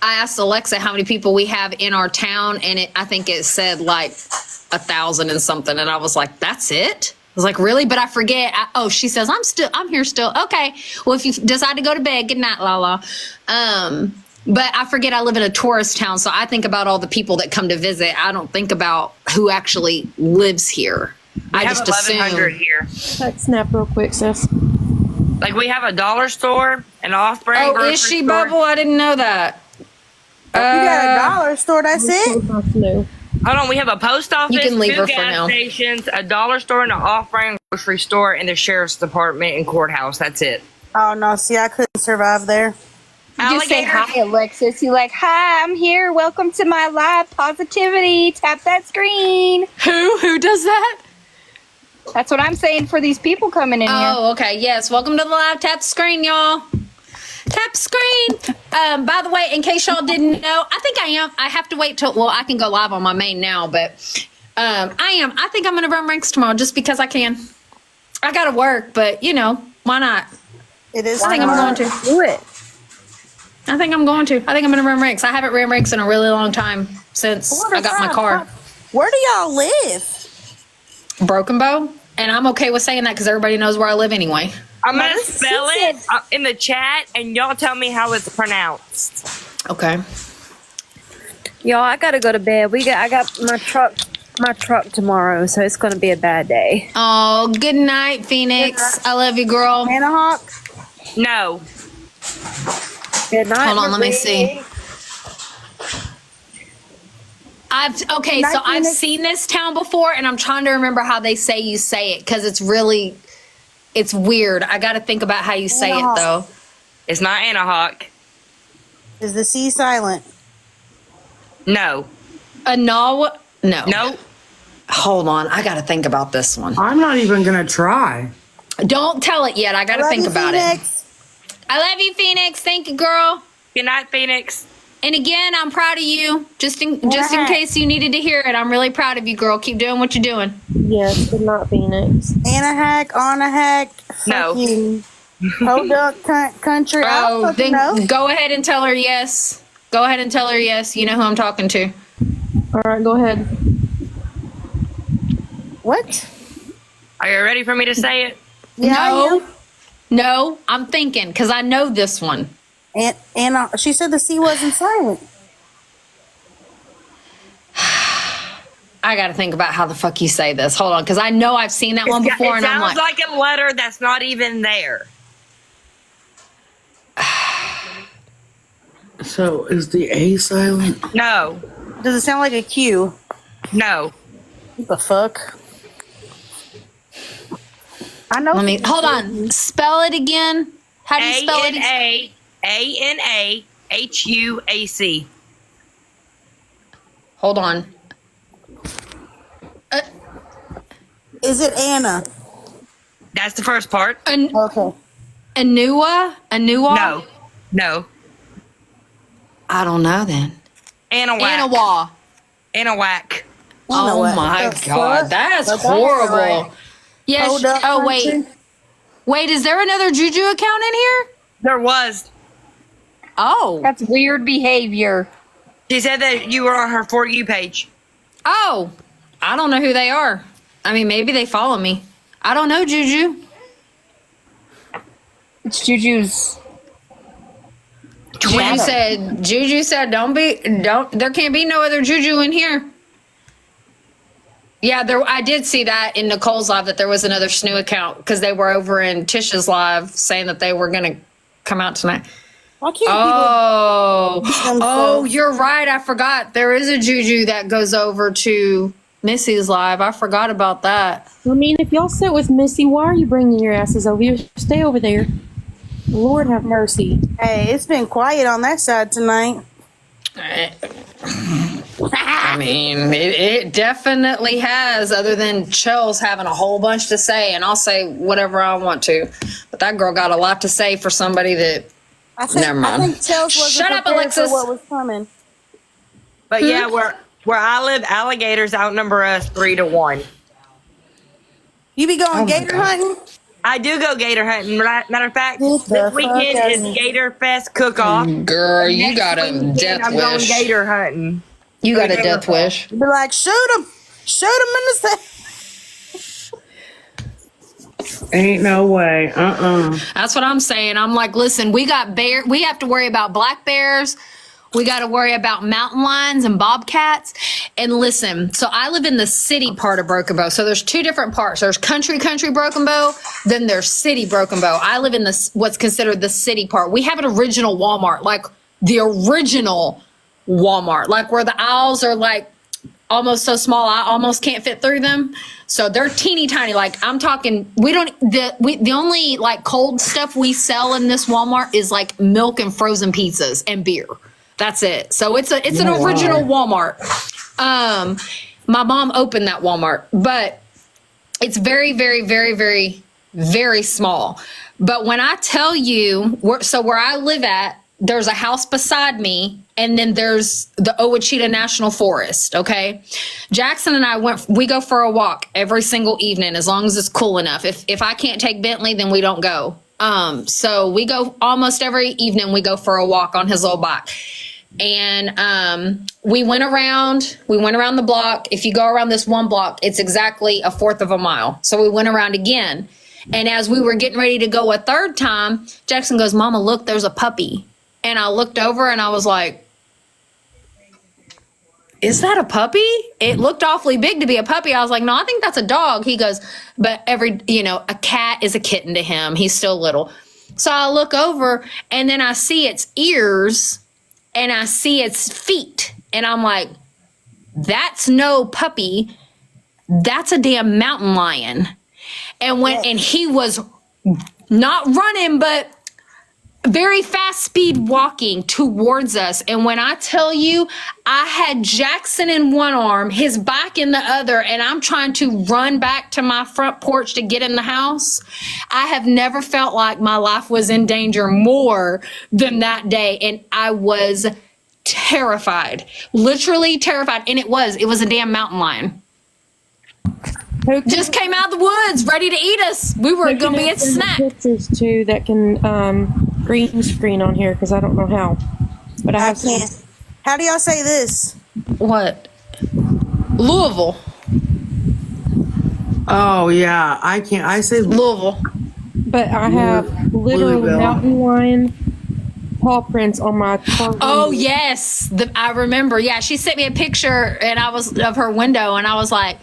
[SPEAKER 7] I asked Alexa how many people we have in our town, and I think it said like 1,000 and something, and I was like, "That's it?" was like, really? But I forget. She says, I'm here still. Okay. Well, if you decide to go to bed, good night, Lala. But I forget I live in a tourist town, so I think about all the people that come to visit. I don't think about who actually lives here. I just assume.
[SPEAKER 9] 1,100 here.
[SPEAKER 5] Snap real quick, sis.
[SPEAKER 9] Like, we have a dollar store, an off-brand grocery
[SPEAKER 7] is she,
[SPEAKER 9] store.
[SPEAKER 7] Bubble? I didn't know that.
[SPEAKER 2] You got a dollar store, that's it?
[SPEAKER 9] Hold on, we have a post office,
[SPEAKER 7] You can leave
[SPEAKER 9] 2
[SPEAKER 7] her for
[SPEAKER 9] gas
[SPEAKER 7] now.
[SPEAKER 9] stations, a dollar store, and an off-brand grocery store, and the sheriff's department and courthouse. That's it.
[SPEAKER 2] Oh, no. See, I couldn't survive there.
[SPEAKER 10] You say hi, Alexis. You like, hi, I'm here. Welcome to my live positivity. Tap that screen.
[SPEAKER 7] Who does that?
[SPEAKER 10] That's what I'm saying for these people coming in here.
[SPEAKER 7] Oh, okay. Yes. Welcome to the live. Tap the screen, y'all. Tap the screen. By the way, in case y'all didn't know, I think I am. I have to wait till, I can go live on my main now, but I think I'm going to run ranks tomorrow just because I can. I got to work, but, why not?
[SPEAKER 2] It is.
[SPEAKER 7] I think I'm going to.
[SPEAKER 10] Do it.
[SPEAKER 7] I think I'm going to. I think I'm going to run ranks. I haven't ran ranks in a really long time since I got my car.
[SPEAKER 2] Where do y'all live?
[SPEAKER 7] Broken Bow. And I'm okay with saying that because everybody knows where I live anyway.
[SPEAKER 9] I'm going to spell it in the chat, and y'all tell me how it's pronounced.
[SPEAKER 7] Okay.
[SPEAKER 13] Y'all, I gotta go to bed. I got my truck tomorrow, so it's gonna be a bad day.
[SPEAKER 7] Oh, good night, Phoenix. I love you, girl.
[SPEAKER 2] Anahawk?
[SPEAKER 9] No.
[SPEAKER 13] Good night.
[SPEAKER 7] Hold on, let me see. I've seen this town before, and I'm trying to remember how they say you say it because it's weird. I got to think about how you say it though.
[SPEAKER 9] It's not Anahawk.
[SPEAKER 2] Is the C silent?
[SPEAKER 9] No.
[SPEAKER 7] No.
[SPEAKER 9] No.
[SPEAKER 7] Hold on, I got to think about this one.
[SPEAKER 4] I'm not even gonna try.
[SPEAKER 7] Don't tell it yet. I got to think about it. I love you, Phoenix. Thank you, girl.
[SPEAKER 9] Good night, Phoenix.
[SPEAKER 7] And again, I'm proud of you. Just in case you needed to hear it, I'm really proud of you, girl. Keep doing what you're doing.
[SPEAKER 5] Yes, but not Phoenix.
[SPEAKER 2] Anahawk,
[SPEAKER 9] No.
[SPEAKER 2] Podunk country.
[SPEAKER 7] Oh, then go ahead and tell her yes. Go ahead and tell her yes. You know who I'm talking to.
[SPEAKER 5] All right, go ahead.
[SPEAKER 2] What?
[SPEAKER 9] Are you ready for me to say it?
[SPEAKER 2] Yeah,
[SPEAKER 7] No, I'm thinking because I know this one.
[SPEAKER 2] And she said the C wasn't silent.
[SPEAKER 7] I got to think about how the fuck you say this. Hold on, because I know I've seen that one before,
[SPEAKER 9] It
[SPEAKER 7] and I'm
[SPEAKER 9] sounds like a letter that's not even there.
[SPEAKER 4] So is the A silent?
[SPEAKER 9] No.
[SPEAKER 2] Does it sound like a Q?
[SPEAKER 9] No.
[SPEAKER 2] What the fuck? I know.
[SPEAKER 7] Hold on. Spell it again. How do you spell it?
[SPEAKER 9] ANAHUAC.
[SPEAKER 7] Hold on.
[SPEAKER 2] Is it Anna?
[SPEAKER 9] That's the first part.
[SPEAKER 2] Okay.
[SPEAKER 7] Anua?
[SPEAKER 9] No.
[SPEAKER 7] I don't know then.
[SPEAKER 9] Anahuac.
[SPEAKER 7] Oh my God, that's horrible.
[SPEAKER 2] Right.
[SPEAKER 7] Yes. Oh wait. Is there another Juju account in here?
[SPEAKER 9] There was.
[SPEAKER 7] Oh,
[SPEAKER 10] That's weird behavior.
[SPEAKER 9] She said that you were on her For You page.
[SPEAKER 7] oh, I don't know who they are. I mean, maybe they follow me. I don't know, Juju.
[SPEAKER 10] It's Juju's.
[SPEAKER 7] Juju said, don't, there can't be no other Juju in here. Yeah, I did see that in Nicole's live that there was another Snoo account because they were over in Tish's live saying that they were going to come out tonight.
[SPEAKER 2] Why can't
[SPEAKER 7] Oh, you're right. I forgot. There is a Juju that goes over to Missy's live. I forgot about that.
[SPEAKER 5] I mean, if y'all sit with Missy, why are you bringing your asses over here? Stay over there. Lord have mercy.
[SPEAKER 2] Hey, it's been quiet on that side tonight.
[SPEAKER 7] I mean, it definitely has, other than Chell's having a whole bunch to say, and I'll say whatever I want to. But that girl got a lot to say for somebody that. Never mind.
[SPEAKER 2] I think Chels wasn't
[SPEAKER 7] Shut up,
[SPEAKER 2] prepared
[SPEAKER 7] Alexis.
[SPEAKER 2] for what was coming.
[SPEAKER 9] But yeah, where I live, alligators outnumber us 3-1.
[SPEAKER 2] You be going gator hunting?
[SPEAKER 9] I do go gator hunting. Matter of fact, this weekend is Gator Fest cook-off.
[SPEAKER 7] Girl, you got a death
[SPEAKER 9] I'm going
[SPEAKER 7] wish.
[SPEAKER 9] gator hunting.
[SPEAKER 7] You got a death wish.
[SPEAKER 2] Be like, shoot him in the
[SPEAKER 4] Ain't no way.
[SPEAKER 7] That's what I'm saying. I'm like, listen, we have to worry about black bears. We got to worry about mountain lions and bobcats. And listen, so I live in the city part of Broken Bow. So there's two different parts. There's country Broken Bow, then there's city Broken Bow. I live in what's considered the city part. We have an original Walmart, like the original Walmart, like where the aisles are like almost so small I almost can't fit through them. So they're teeny tiny. Like I'm talking, the only like cold stuff we sell in this Walmart is like milk and frozen pizzas and beer. That's it. So it's an original Walmart. My mom opened that Walmart, but it's very, very, very, very, very small. But when I tell you, where I live at, there's a house beside me, and then there's the Ouachita National Forest. Okay, Jackson and I we go for a walk every single evening as long as it's cool enough. If I can't take Bentley, then we don't go. So we go almost every evening. We go for a walk on his little bike. And we went around the block. If you go around this one block, it's exactly a fourth of a mile. So we went around again. And as we were getting ready to go a third time, Jackson goes, Mama, look, there's a puppy. And I looked over and I was like, is that a puppy? It looked awfully big to be a puppy. I was like, no, I think that's a dog. He goes, but a cat is a kitten to him. He's still little. So I look over and then I see its ears and I see its feet. And I'm like, that's no puppy. That's a damn mountain lion. And he was not running, but very fast speed walking towards us. And when I tell you, I had Jackson in one arm, his bike in the other, and I'm trying to run back to my front porch to get in the house. I have never felt like my life was in danger more than that day. And I was terrified, literally terrified. And it was a damn mountain lion. Just came out of the woods, ready to eat us. We were going to be a snack.
[SPEAKER 5] Pictures too that can green screen on here because I don't know how. But I have some.
[SPEAKER 2] How do y'all say this?
[SPEAKER 7] What? Louisville.
[SPEAKER 4] Oh yeah, I can't. I say
[SPEAKER 7] Louisville.
[SPEAKER 5] But I have literal
[SPEAKER 4] Louisville.
[SPEAKER 5] mountain lion paw prints on my car.
[SPEAKER 7] Oh yes, I remember. Yeah, she sent me a picture, and I was of her window, and I was like,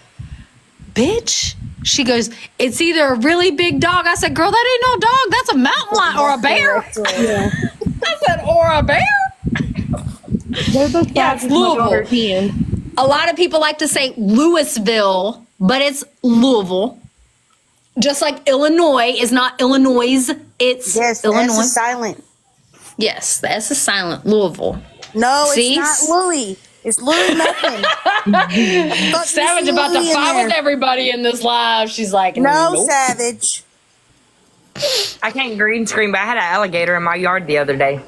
[SPEAKER 7] bitch. She goes, it's either a really big dog. I said, girl, that ain't no dog. That's a mountain lion or a bear.
[SPEAKER 5] Yeah.
[SPEAKER 7] I said, or a bear. Yeah, it's Louisville. A lot of people like to say Louisville, but it's Louisville. Just like Illinois is not Illinois. It's Illinois.
[SPEAKER 2] That's silent.
[SPEAKER 7] Yes, that's a silent Louisville.
[SPEAKER 2] No,
[SPEAKER 7] See?
[SPEAKER 2] it's not Louis. It's Louis nothing.
[SPEAKER 7] Savage about to fight with everybody in this live. She's like,
[SPEAKER 2] no,
[SPEAKER 7] nope.
[SPEAKER 2] Savage.
[SPEAKER 9] I can't green screen, but I had an alligator in my yard the other day.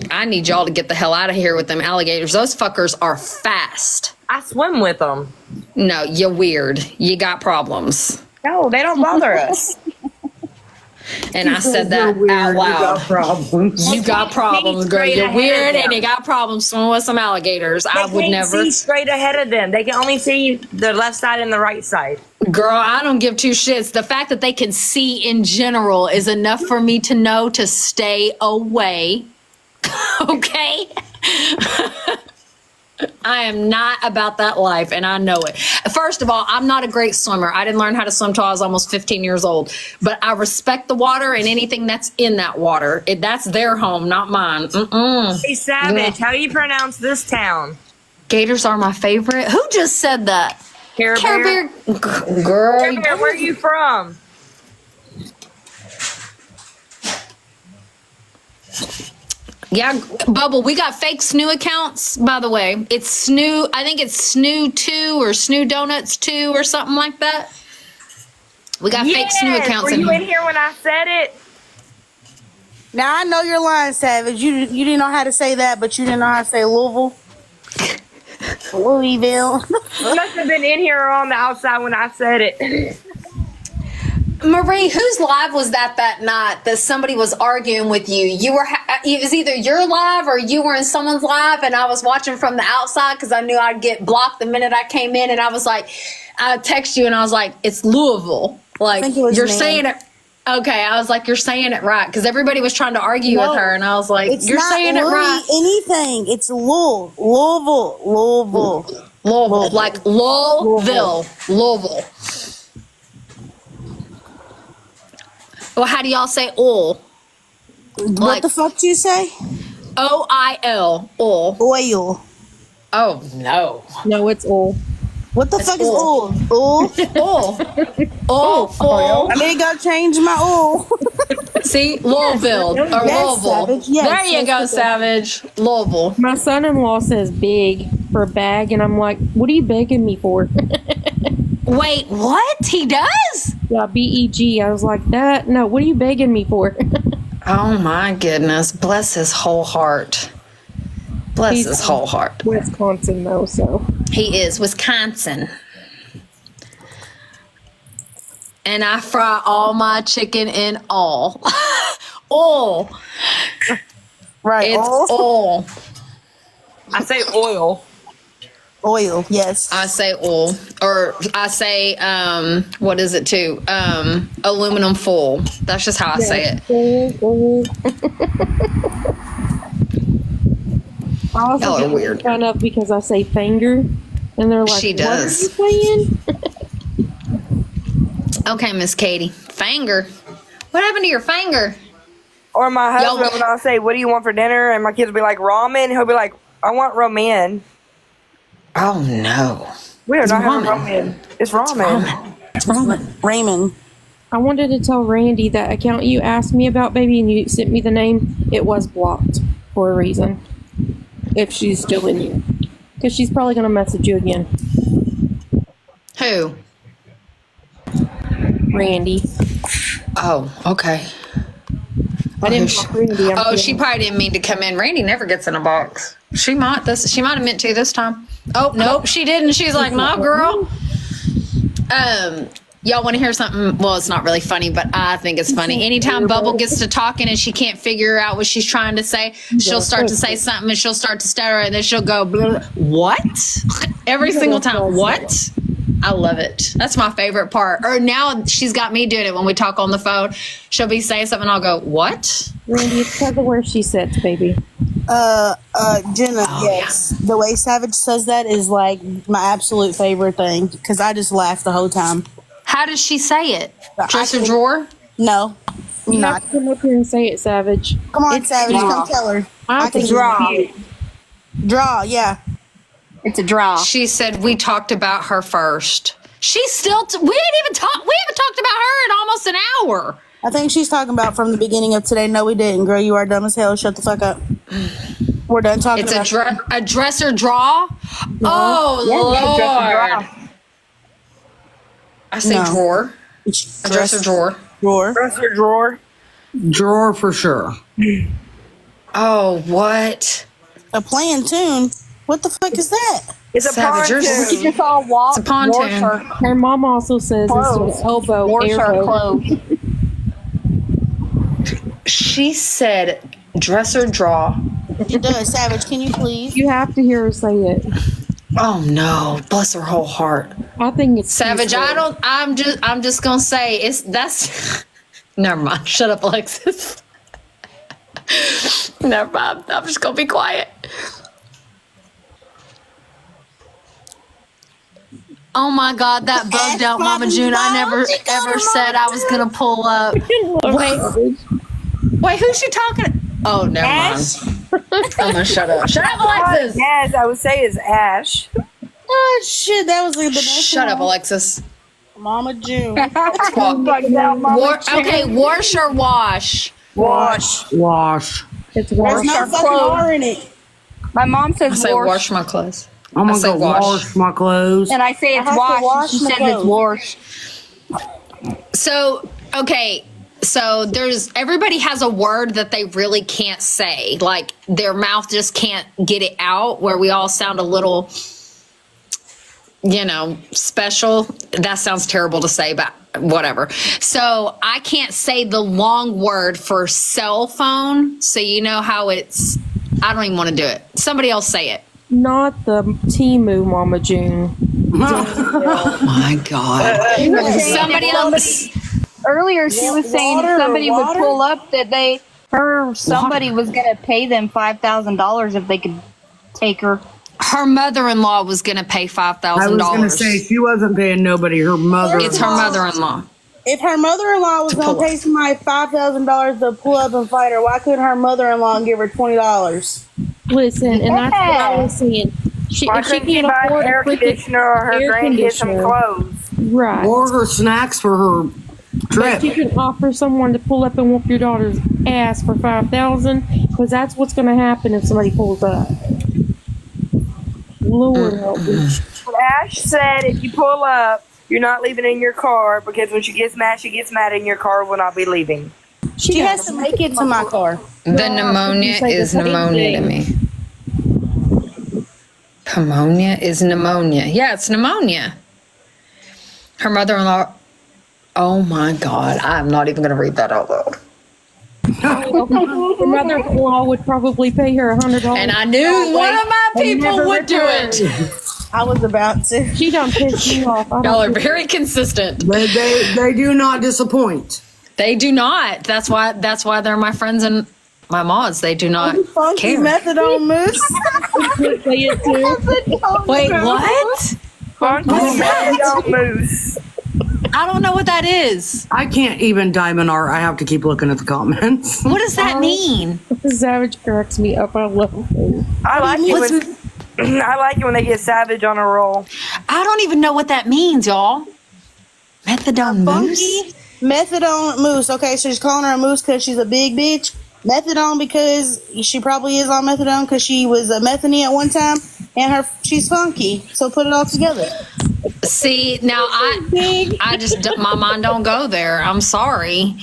[SPEAKER 7] I need y'all to get the hell out of here with them alligators. Those fuckers are fast.
[SPEAKER 9] I swim with them.
[SPEAKER 7] No, you're weird. You got problems.
[SPEAKER 9] No, they don't bother us.
[SPEAKER 7] And I said that out loud. You got problems, girl. You're weird and you got problems swimming with some alligators. I would never
[SPEAKER 9] see straight ahead of them. They can only see the left side and the right side.
[SPEAKER 7] Girl, I don't give two shits. The fact that they can see in general is enough for me to know to stay away. Okay? I am not about that life, and I know it. First of all, I'm not a great swimmer. I didn't learn how to swim till I was almost 15 years old. But I respect the water and anything that's in that water. That's their home, not mine. Mm-mm.
[SPEAKER 9] Hey, Savage, how do you pronounce this town?
[SPEAKER 7] Gators are my favorite. Who just said that?
[SPEAKER 9] Care Bear?
[SPEAKER 7] Girl.
[SPEAKER 9] Care Bear, where are you from?
[SPEAKER 7] Yeah, Bubble, we got fake Snoo accounts, by the way. It's Snoo, I think it's Snoo2 or Snoo Donuts 2 or something like that. We got fake Snoo accounts.
[SPEAKER 9] Were you in here when I said it?
[SPEAKER 2] Now, I know you're lying, Savage. You didn't know how to say that, but you didn't know how to say Louisville. Louisville.
[SPEAKER 9] You must have been in here or on the outside when I said it.
[SPEAKER 7] Marie, whose live was that night that somebody was arguing with you? It was either your live or you were in someone's live, and I was watching from the outside because I knew I'd get blocked the minute I came in, and I was like, I text you and I was like, it's Louisville. Like,
[SPEAKER 2] think it was
[SPEAKER 7] you're
[SPEAKER 2] man.
[SPEAKER 7] saying it. Okay, I was like, you're saying it right. Because everybody was trying to argue
[SPEAKER 2] No,
[SPEAKER 7] with her. And I was like,
[SPEAKER 2] It's
[SPEAKER 7] you're
[SPEAKER 2] not
[SPEAKER 7] saying it
[SPEAKER 2] really
[SPEAKER 7] right.
[SPEAKER 2] anything. It's Louisville.
[SPEAKER 7] Louisville. Like Louisville. Louisville. Well, how do y'all say oil?
[SPEAKER 2] What
[SPEAKER 7] Like
[SPEAKER 2] the fuck do you say?
[SPEAKER 7] OIL. Oil.
[SPEAKER 2] Oil.
[SPEAKER 7] Oh, no.
[SPEAKER 5] No, it's all.
[SPEAKER 2] What the fuck is oil? Oil?
[SPEAKER 7] Oil. Oil.
[SPEAKER 2] I need to go change my oil.
[SPEAKER 7] See, Louisville or
[SPEAKER 2] Yes,
[SPEAKER 7] Louisville.
[SPEAKER 2] Savage, yes,
[SPEAKER 7] There you
[SPEAKER 2] yes,
[SPEAKER 7] go,
[SPEAKER 2] yes.
[SPEAKER 7] Savage. Louisville.
[SPEAKER 5] My son-in-law says big for bag, and I'm like, what are you begging me for?
[SPEAKER 7] Wait, what? He does?
[SPEAKER 5] Yeah, BEG. I was like, that? No, what are you begging me for?
[SPEAKER 7] Oh my goodness. Bless his whole heart. Bless
[SPEAKER 5] He's
[SPEAKER 7] his whole heart.
[SPEAKER 5] Wisconsin, though, so.
[SPEAKER 7] He is Wisconsin. And I fry all my chicken in oil. Oil.
[SPEAKER 2] Right.
[SPEAKER 7] It's oil.
[SPEAKER 9] I say oil.
[SPEAKER 2] Oil. Yes.
[SPEAKER 7] I say oil. Or I say, what is it too? Aluminum foil. That's just how I say it.
[SPEAKER 5] I also
[SPEAKER 7] Y'all are
[SPEAKER 5] get
[SPEAKER 7] weird.
[SPEAKER 5] kind of because I say finger, and they're like,
[SPEAKER 7] She does.
[SPEAKER 5] What are you saying?
[SPEAKER 7] Okay, Miss Katie. Finger. What happened to your finger?
[SPEAKER 9] Or my husband,
[SPEAKER 7] Y'all-
[SPEAKER 9] when I say, what do you want for dinner? And my kids will be like, ramen. He'll be like, I want ramen.
[SPEAKER 7] Oh, no.
[SPEAKER 9] We are
[SPEAKER 7] It's
[SPEAKER 9] not having
[SPEAKER 7] ramen.
[SPEAKER 9] ramen. It's ramen.
[SPEAKER 7] It's ramen.
[SPEAKER 2] Raymond.
[SPEAKER 5] I wanted to tell Randy that account you asked me about, baby, and you sent me the name. It was blocked for a reason. If she's still in you. Because she's probably going to message you again.
[SPEAKER 7] Who?
[SPEAKER 5] Randy.
[SPEAKER 7] Oh, okay.
[SPEAKER 5] I didn't block Randy. I'm
[SPEAKER 7] Oh, she
[SPEAKER 5] kidding.
[SPEAKER 7] probably didn't mean to come in. Randy never gets in a box. She might have meant to this time. Oh, nope, she didn't. She's like, no, girl. Y'all want to hear something? Well, it's not really funny, but I think it's funny. Anytime Bubble gets to talking and she can't figure out what she's trying to say, she'll start to say something and she'll start to stutter and then she'll go, blah, blah. What? Every single time. What? I love it. That's my favorite part. Or now she's got me doing it when we talk on the phone. She'll be saying something and I'll go, what?
[SPEAKER 5] Randy, it's because of where she sits, baby.
[SPEAKER 2] Jenna, yes. The way Savage says that is like my absolute favorite thing because I just laugh the whole time.
[SPEAKER 7] How does she say it? Dresser
[SPEAKER 2] can-
[SPEAKER 7] drawer?
[SPEAKER 2] No.
[SPEAKER 5] You
[SPEAKER 2] Not.
[SPEAKER 5] have to come up here and say it, Savage.
[SPEAKER 2] Come on, Savage. Come tell her.
[SPEAKER 5] I
[SPEAKER 2] can
[SPEAKER 5] think
[SPEAKER 2] draw.
[SPEAKER 5] it's cute.
[SPEAKER 2] Draw, yeah.
[SPEAKER 10] It's a draw.
[SPEAKER 7] She said we talked about her first. She's still. We haven't talked about her in almost an hour.
[SPEAKER 2] I think she's talking about from the beginning of today. No, we didn't. Girl, you are dumb as hell. Shut the fuck up. We're done talking
[SPEAKER 7] It's
[SPEAKER 2] about
[SPEAKER 7] a dresser draw. Oh Lord! I say
[SPEAKER 2] No.
[SPEAKER 7] drawer. A dresser drawer.
[SPEAKER 2] Drawer.
[SPEAKER 9] Dresser drawer.
[SPEAKER 4] Drawer for sure.
[SPEAKER 7] Oh, what?
[SPEAKER 2] A playing tune. What the fuck is that?
[SPEAKER 9] It's a
[SPEAKER 7] Savage, yours is-
[SPEAKER 9] pontoon.
[SPEAKER 10] You just saw walk.
[SPEAKER 7] It's a pontoon.
[SPEAKER 5] Her mom also says it's an elbow.
[SPEAKER 10] Wash our
[SPEAKER 5] arrow.
[SPEAKER 10] clothes.
[SPEAKER 7] She said dresser draw.
[SPEAKER 2] It does. Savage, can you please?
[SPEAKER 5] You have to hear her say it.
[SPEAKER 7] Oh no! Bless her whole heart.
[SPEAKER 5] I think it's
[SPEAKER 7] Savage. I'm just gonna say that's. Never mind. Shut up, Alexis. Never mind. I'm just gonna be quiet. Oh my God, that bugged out Mama June. I never ever said I was gonna pull up. Wait, who's she talking? Oh, never mind. I'm gonna shut up. Shut up, Alexis.
[SPEAKER 9] Yes, I would say is Ash.
[SPEAKER 2] Oh shit, that was like the best
[SPEAKER 7] Shut up,
[SPEAKER 2] one.
[SPEAKER 7] Alexis.
[SPEAKER 2] Mama June.
[SPEAKER 7] Okay, wash or wash?
[SPEAKER 9] Wash.
[SPEAKER 4] Wash.
[SPEAKER 5] It's
[SPEAKER 2] There's
[SPEAKER 5] wash.
[SPEAKER 2] no fucking R in it.
[SPEAKER 10] My mom
[SPEAKER 7] I
[SPEAKER 10] says
[SPEAKER 7] say
[SPEAKER 10] wash,
[SPEAKER 7] wash my clothes.
[SPEAKER 4] I'm
[SPEAKER 7] I
[SPEAKER 4] gonna
[SPEAKER 7] say
[SPEAKER 4] go
[SPEAKER 7] wash.
[SPEAKER 4] wash my clothes.
[SPEAKER 10] and I say it's
[SPEAKER 2] have to
[SPEAKER 10] wash.
[SPEAKER 2] wash
[SPEAKER 10] She
[SPEAKER 2] my
[SPEAKER 10] says it's
[SPEAKER 2] clothes.
[SPEAKER 10] wash.
[SPEAKER 7] So, okay. So there's everybody has a word that they really can't say. Like their mouth just can't get it out where we all sound a little, special. That sounds terrible to say, but whatever. So I can't say the long word for cell phone. So you know how it's, I don't even want to do it. Somebody else say it.
[SPEAKER 5] Not the Timu, Mama June.
[SPEAKER 7] Oh my God. Somebody else.
[SPEAKER 10] Earlier, she was saying if somebody would pull up that somebody was going to pay them $5,000 if they could take her.
[SPEAKER 7] Her mother-in-law was going to pay $5,000.
[SPEAKER 4] I was going to say she wasn't paying nobody. Her mother.
[SPEAKER 7] It's her mother-in-law.
[SPEAKER 2] If her mother-in-law was going to pay somebody $5,000 to pull up and fight her, why couldn't her mother-in-law give her $20?
[SPEAKER 5] Listen, and that's what I was saying. If she can't afford
[SPEAKER 12] air conditioner or her grandkids some clothes.
[SPEAKER 5] Right.
[SPEAKER 4] Or her snacks for her trip.
[SPEAKER 5] But you can offer someone to pull up and whoop your daughter's ass for $5,000 because that's what's going to happen if somebody pulls up. Lord help me.
[SPEAKER 12] Ash said if you pull up, you're not leaving in your car because when she gets mad and your car will not be leaving.
[SPEAKER 2] She has to make it to my car.
[SPEAKER 7] The pneumonia is pneumonia to me. Pneumonia is pneumonia. Yeah, it's pneumonia. Her mother-in-law. Oh my God. I'm not even going to read that out loud.
[SPEAKER 5] Her mother-in-law would probably pay her $100.
[SPEAKER 7] And I knew one of my people would do it.
[SPEAKER 2] I was about to.
[SPEAKER 5] She done pissed me off.
[SPEAKER 7] Y'all are very consistent.
[SPEAKER 4] They do not disappoint.
[SPEAKER 7] They do not. That's why they're my friends and my mods. They do not
[SPEAKER 2] Funky
[SPEAKER 7] care.
[SPEAKER 2] methadone mousse.
[SPEAKER 7] Wait, what?
[SPEAKER 12] Funky methadone mousse.
[SPEAKER 7] I don't know what that is.
[SPEAKER 4] I can't even diamond art. I have to keep looking at the comments.
[SPEAKER 7] What does that mean?
[SPEAKER 5] Savage cracks me up. I love it.
[SPEAKER 12] I like it when they get savage on a roll.
[SPEAKER 7] I don't even know what that means, y'all. Methadone mousse?
[SPEAKER 2] Methadone mousse. Okay, so she's calling her a moose because she's a big bitch. Methadone because she probably is on methadone because she was a methany at one time, and she's funky. So put it all together.
[SPEAKER 7] See, now I just my mind don't go there. I'm sorry,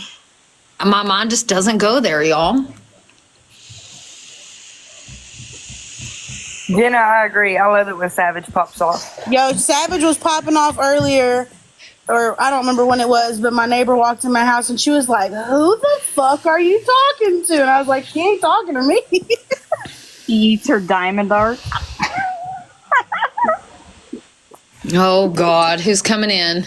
[SPEAKER 7] my mind just doesn't go there, y'all.
[SPEAKER 12] Jenna, I agree. I love it when Savage pops off.
[SPEAKER 2] Yo, Savage was popping off earlier, or I don't remember when it was, but my neighbor walked in my house and she was like, "Who the fuck are you talking to?" And I was like, "She ain't talking to me."
[SPEAKER 10] She eats her diamond art.
[SPEAKER 7] Oh God, who's coming in?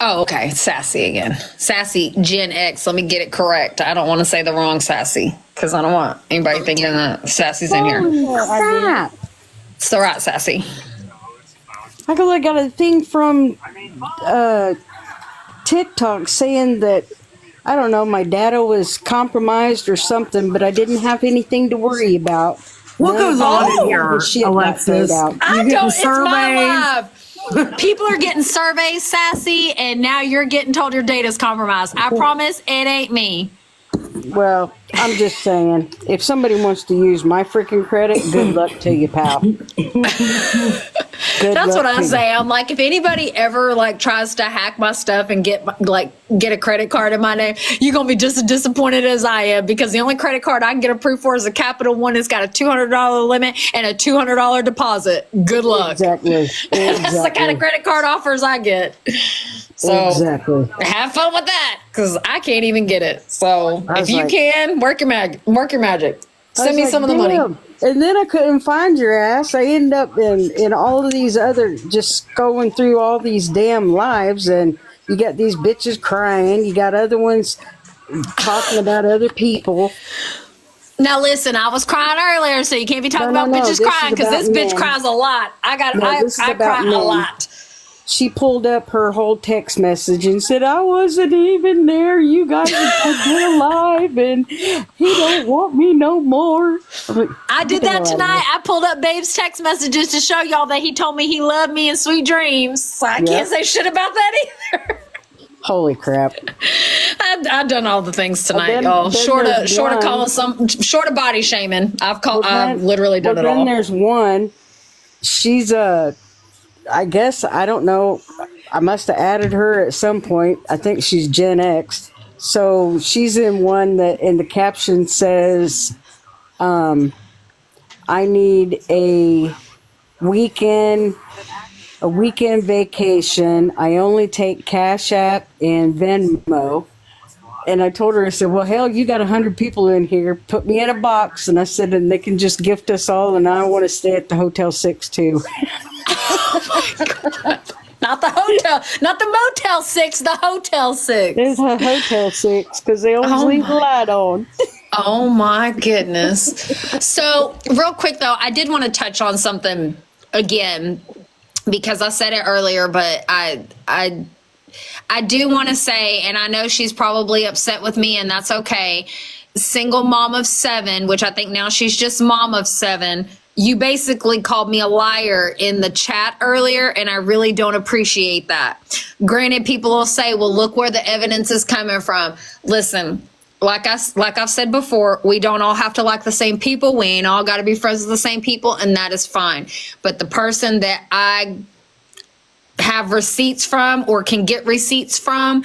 [SPEAKER 7] Oh, okay, Sassy again. Sassy Gen X. Let me get it correct. I don't want to say the wrong Sassy because I don't want anybody thinking that Sassy's in here. It's the right Sassy.
[SPEAKER 11] I got a thing from TikTok saying that, I don't know, my data was compromised or something, but I didn't have anything to worry about.
[SPEAKER 4] What goes on in here,
[SPEAKER 11] Alexis?
[SPEAKER 7] I don't. It's my life. People are getting surveys, Sassy, and now you're getting told your data's compromised. I promise it ain't me.
[SPEAKER 11] Well, I'm just saying, if somebody wants to use my freaking credit, good luck to you, pal.
[SPEAKER 7] That's what I say. I'm like, if anybody ever tries to hack my stuff and get a credit card in my name, you're gonna be just as disappointed as I am because the only credit card I can get approved for is a Capital One. It's got a $200 limit and a $200 deposit. Good luck.
[SPEAKER 11] Exactly.
[SPEAKER 7] That's the kind of credit card offers I get. So
[SPEAKER 11] exactly.
[SPEAKER 7] Have fun with that because I can't even get it. So if you can, work your magic. Send me some of the money.
[SPEAKER 11] And then I couldn't find your ass. I ended up in all of these other, just going through all these damn lives, and you got these bitches crying. You got other ones talking about other people.
[SPEAKER 7] Now listen, I was crying earlier, so you can't be talking about bitches crying because this bitch cries a lot. I cry a lot.
[SPEAKER 11] She pulled up her whole text message and said, "I wasn't even there. You guys are dead alive, and he don't want me no more."
[SPEAKER 7] I did that tonight. I pulled up Babe's text messages to show y'all that he told me he loved me in sweet dreams. So I can't say shit about that either.
[SPEAKER 11] Holy crap!
[SPEAKER 7] I've done all the things tonight, y'all. Short of body shaming. I've literally done it all.
[SPEAKER 11] Then there's one. She's I guess, I don't know, I must have added her at some point. I think she's Gen X. So she's in one that in the caption says, I need a weekend vacation. I only take Cash App and Venmo. And I told her, I said, well, hell, you got 100 people in here. Put me in a box. And I said, and they can just gift us all. And I want to stay at the Hotel 6 too.
[SPEAKER 7] Oh my Not the hotel, not the Motel 6, the Hotel 6.
[SPEAKER 11] It's a Hotel 6 because they always leave the light on.
[SPEAKER 7] Oh my goodness. So, real quick though, I did want to touch on something again because I said it earlier, but I do want to say, and I know she's probably upset with me, and that's okay. Single mom of 7, which I think now she's just mom of 7. You basically called me a liar in the chat earlier, and I really don't appreciate that. Granted, people will say, well, look where the evidence is coming from. Listen, like I've said before, we don't all have to like the same people. We ain't all got to be friends with the same people, and that is fine. But the person that I have receipts from or can get receipts from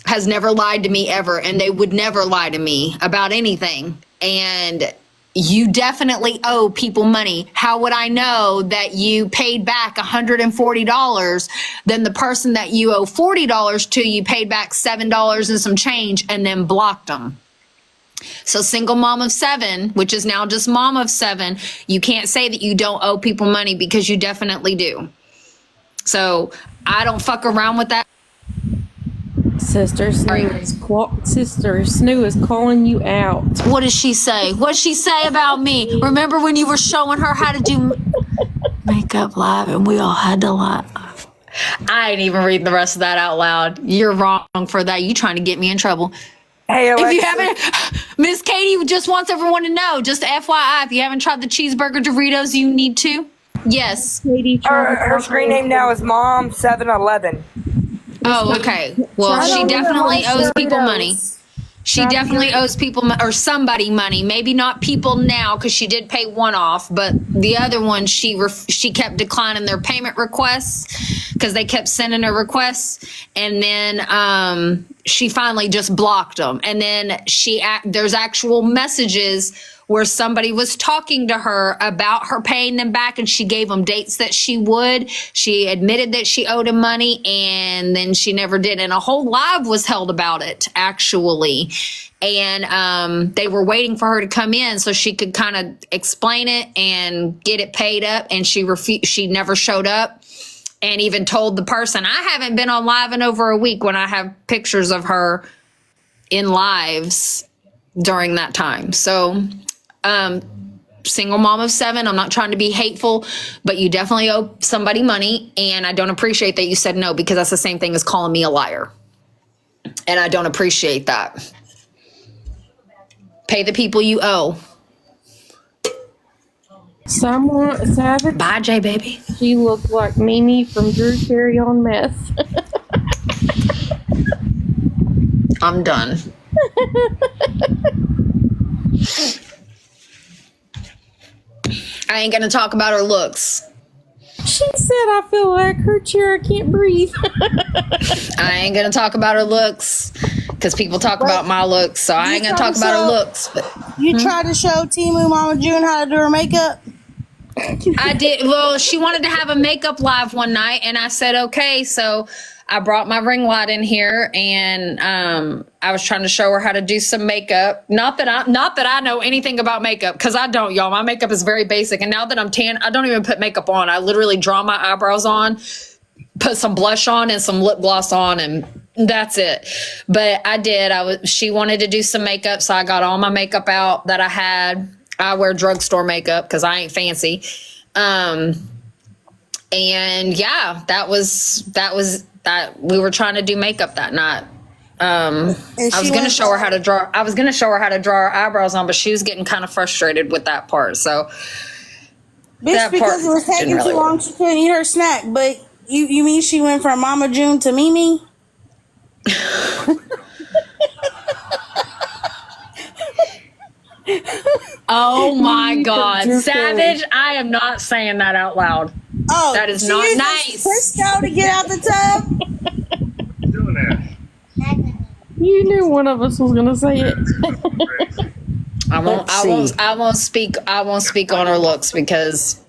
[SPEAKER 7] has never lied to me ever, and they would never lie to me about anything. And you definitely owe people money. How would I know that you paid back $140? Then the person that you owe $40 to, you paid back $7 and some change and then blocked them. So single mom of 7, which is now just mom of 7, you can't say that you don't owe people money because you definitely do. So I don't fuck around with that.
[SPEAKER 5] Sister Snoo is calling you out.
[SPEAKER 7] What does she say? What'd she say about me? Remember when you were showing her how to do makeup live and we all had to laugh? I ain't even reading the rest of that out loud. You're wrong for that. You trying to get me in trouble.
[SPEAKER 12] Hey, Alexis.
[SPEAKER 7] If you haven't, Miss Katie just wants everyone to know, just FYI, if you haven't tried the cheeseburger Doritos, you need to. Yes.
[SPEAKER 5] Katie,
[SPEAKER 12] her screen name now is Mom 711.
[SPEAKER 7] Oh, okay. Well, she definitely owes people money. She definitely owes people or somebody money. Maybe not people now because she did pay one off, but the other one she kept declining their payment requests because they kept sending her requests, and then she finally just blocked them. And then there's actual messages where somebody was talking to her about her paying them back, and she gave them dates that she would. She admitted that she owed him money, and then she never did. And a whole live was held about it, actually. And they were waiting for her to come in so she could kind of explain it and get it paid up. And she never showed up, and even told the person, I haven't been on live in over a week, when I have pictures of her in lives during that time. So single mom of 7, I'm not trying to be hateful, but you definitely owe somebody money, and I don't appreciate that you said no, because that's the same thing as calling me a liar, and I don't appreciate that. Pay the people you owe.
[SPEAKER 5] Someone Savage.
[SPEAKER 7] Bye, J baby.
[SPEAKER 5] She looked like Mimi from Drew Carey on meth.
[SPEAKER 7] I'm done. I ain't gonna talk about her looks.
[SPEAKER 5] She said, I feel like her chair, I can't breathe.
[SPEAKER 7] I ain't gonna talk about her looks because people talk about my looks, so I ain't gonna talk about her looks. But
[SPEAKER 2] You tried to show Timu Mama June how to do her makeup?
[SPEAKER 7] I did. Well, she wanted to have a makeup live one night, and I said, okay. So I brought my ring light in here, and I was trying to show her how to do some makeup. Not that I know anything about makeup, because I don't, y'all. My makeup is very basic, and now that I'm tan, I don't even put makeup on. I literally draw my eyebrows on, put some blush on, and some lip gloss on, and that's it. But I did. She wanted to do some makeup, so I got all my makeup out that I had. I wear drugstore makeup because I ain't fancy. And yeah, that was that. We were trying to do makeup that night. I was going to show her how to draw. I was going to show her how to draw her eyebrows on, but she was getting kind of frustrated with that part. So
[SPEAKER 2] Bitch, because it was taking too long, she couldn't eat her snack. But you mean she went from Mama June to Mimi?
[SPEAKER 7] Oh my God, Savage! I am not saying that out loud.
[SPEAKER 2] Oh,
[SPEAKER 7] that is not nice.
[SPEAKER 2] Crisco to get out the tub.
[SPEAKER 14] Doing that.
[SPEAKER 5] You knew one of us was gonna say it.
[SPEAKER 7] I won't speak on her looks because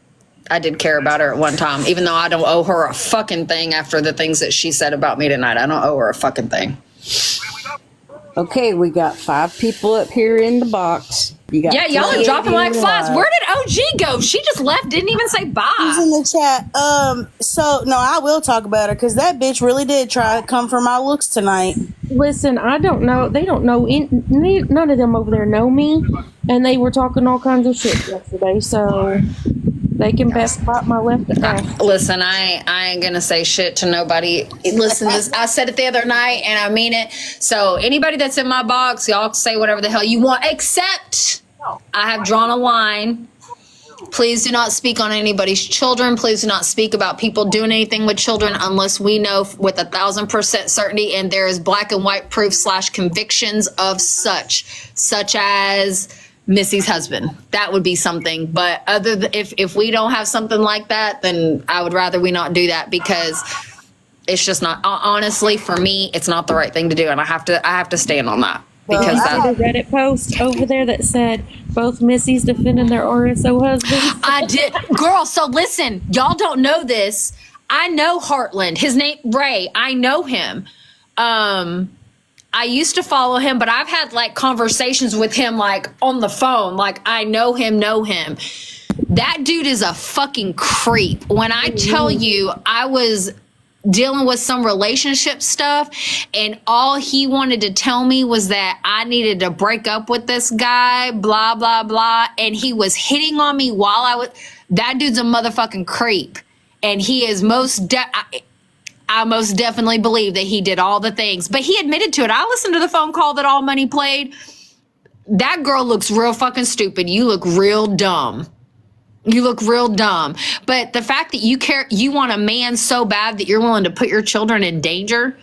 [SPEAKER 7] I did care about her at one time, even though I don't owe her a fucking thing after the things that she said about me tonight. I don't owe her a fucking thing.
[SPEAKER 11] Okay, we got 5 people up here in the box. You got
[SPEAKER 7] Yeah, y'all are dropping like flies. Where did OG go? She just left, didn't even say
[SPEAKER 2] She's
[SPEAKER 7] bye.
[SPEAKER 2] in the chat. So no, I will talk about her because that bitch really did try to come for my looks tonight.
[SPEAKER 5] Listen, I don't know. They don't know. None of them over there know me, and they were talking all kinds of shit yesterday. So they can best bite my left ass.
[SPEAKER 7] Listen, I ain't gonna say shit to nobody. Listen, I said it the other night, and I mean it. So anybody that's in my box, y'all say whatever the hell you want, except I have drawn a line. Please do not speak on anybody's children. Please do not speak about people doing anything with children unless we know with 1,000% certainty and there is black and white proof / convictions of such as Missy's husband. That would be something. But other than if we don't have something like that, then I would rather we not do that because it's just not, honestly, for me, it's not the right thing to do. And I have to stand on that. Because
[SPEAKER 5] I see the Reddit post over there that said both Missy's defending their RSO husbands.
[SPEAKER 7] I did. Girl, so listen, y'all don't know this. I know Heartland. His name, Ray. I know him. I used to follow him, but I've had like conversations with him like on the phone. Like I know him. That dude is a fucking creep. When I tell you, I was dealing with some relationship stuff and all he wanted to tell me was that I needed to break up with this guy, blah, blah, blah. And he was hitting on me while that dude's a motherfucking creep. And he is I most definitely believe that he did all the things, but he admitted to it. I listened to the phone call that All Money played. That girl looks real fucking stupid. You look real dumb. But the fact that you want a man so bad that you're willing to put your children in danger,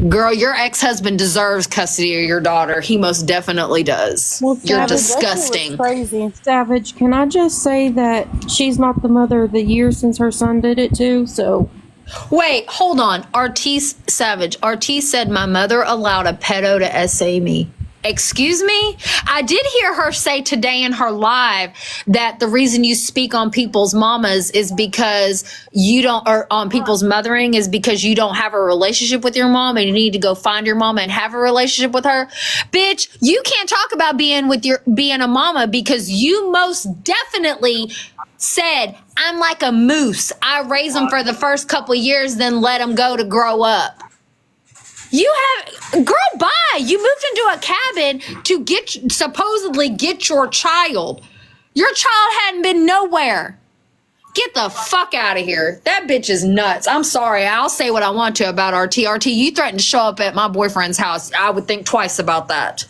[SPEAKER 7] girl, your ex-husband deserves custody of your daughter. He most definitely does.
[SPEAKER 5] Well,
[SPEAKER 7] You're
[SPEAKER 5] Savage,
[SPEAKER 7] disgusting.
[SPEAKER 2] Crazy.
[SPEAKER 5] Savage, can I just say that she's not the mother of the year since her son did it too? So
[SPEAKER 7] Wait, hold on. Artis Savage. Artis said my mother allowed a pedo to essay me. Excuse me? I did hear her say today in her live that the reason you speak on people's mamas is because you don't, or on people's mothering is because you don't have a relationship with your mom and you need to go find your mama and have a relationship with her. Bitch, you can't talk about being a mama because you most definitely said, I'm like a moose. I raise them for the first couple years, then let them go to grow up. Girl, bye. You moved into a cabin to supposedly get your child. Your child hadn't been nowhere. Get the fuck out of here. That bitch is nuts. I'm sorry. I'll say what I want to about RT. RT, you threatened to show up at my boyfriend's house. I would think twice about that.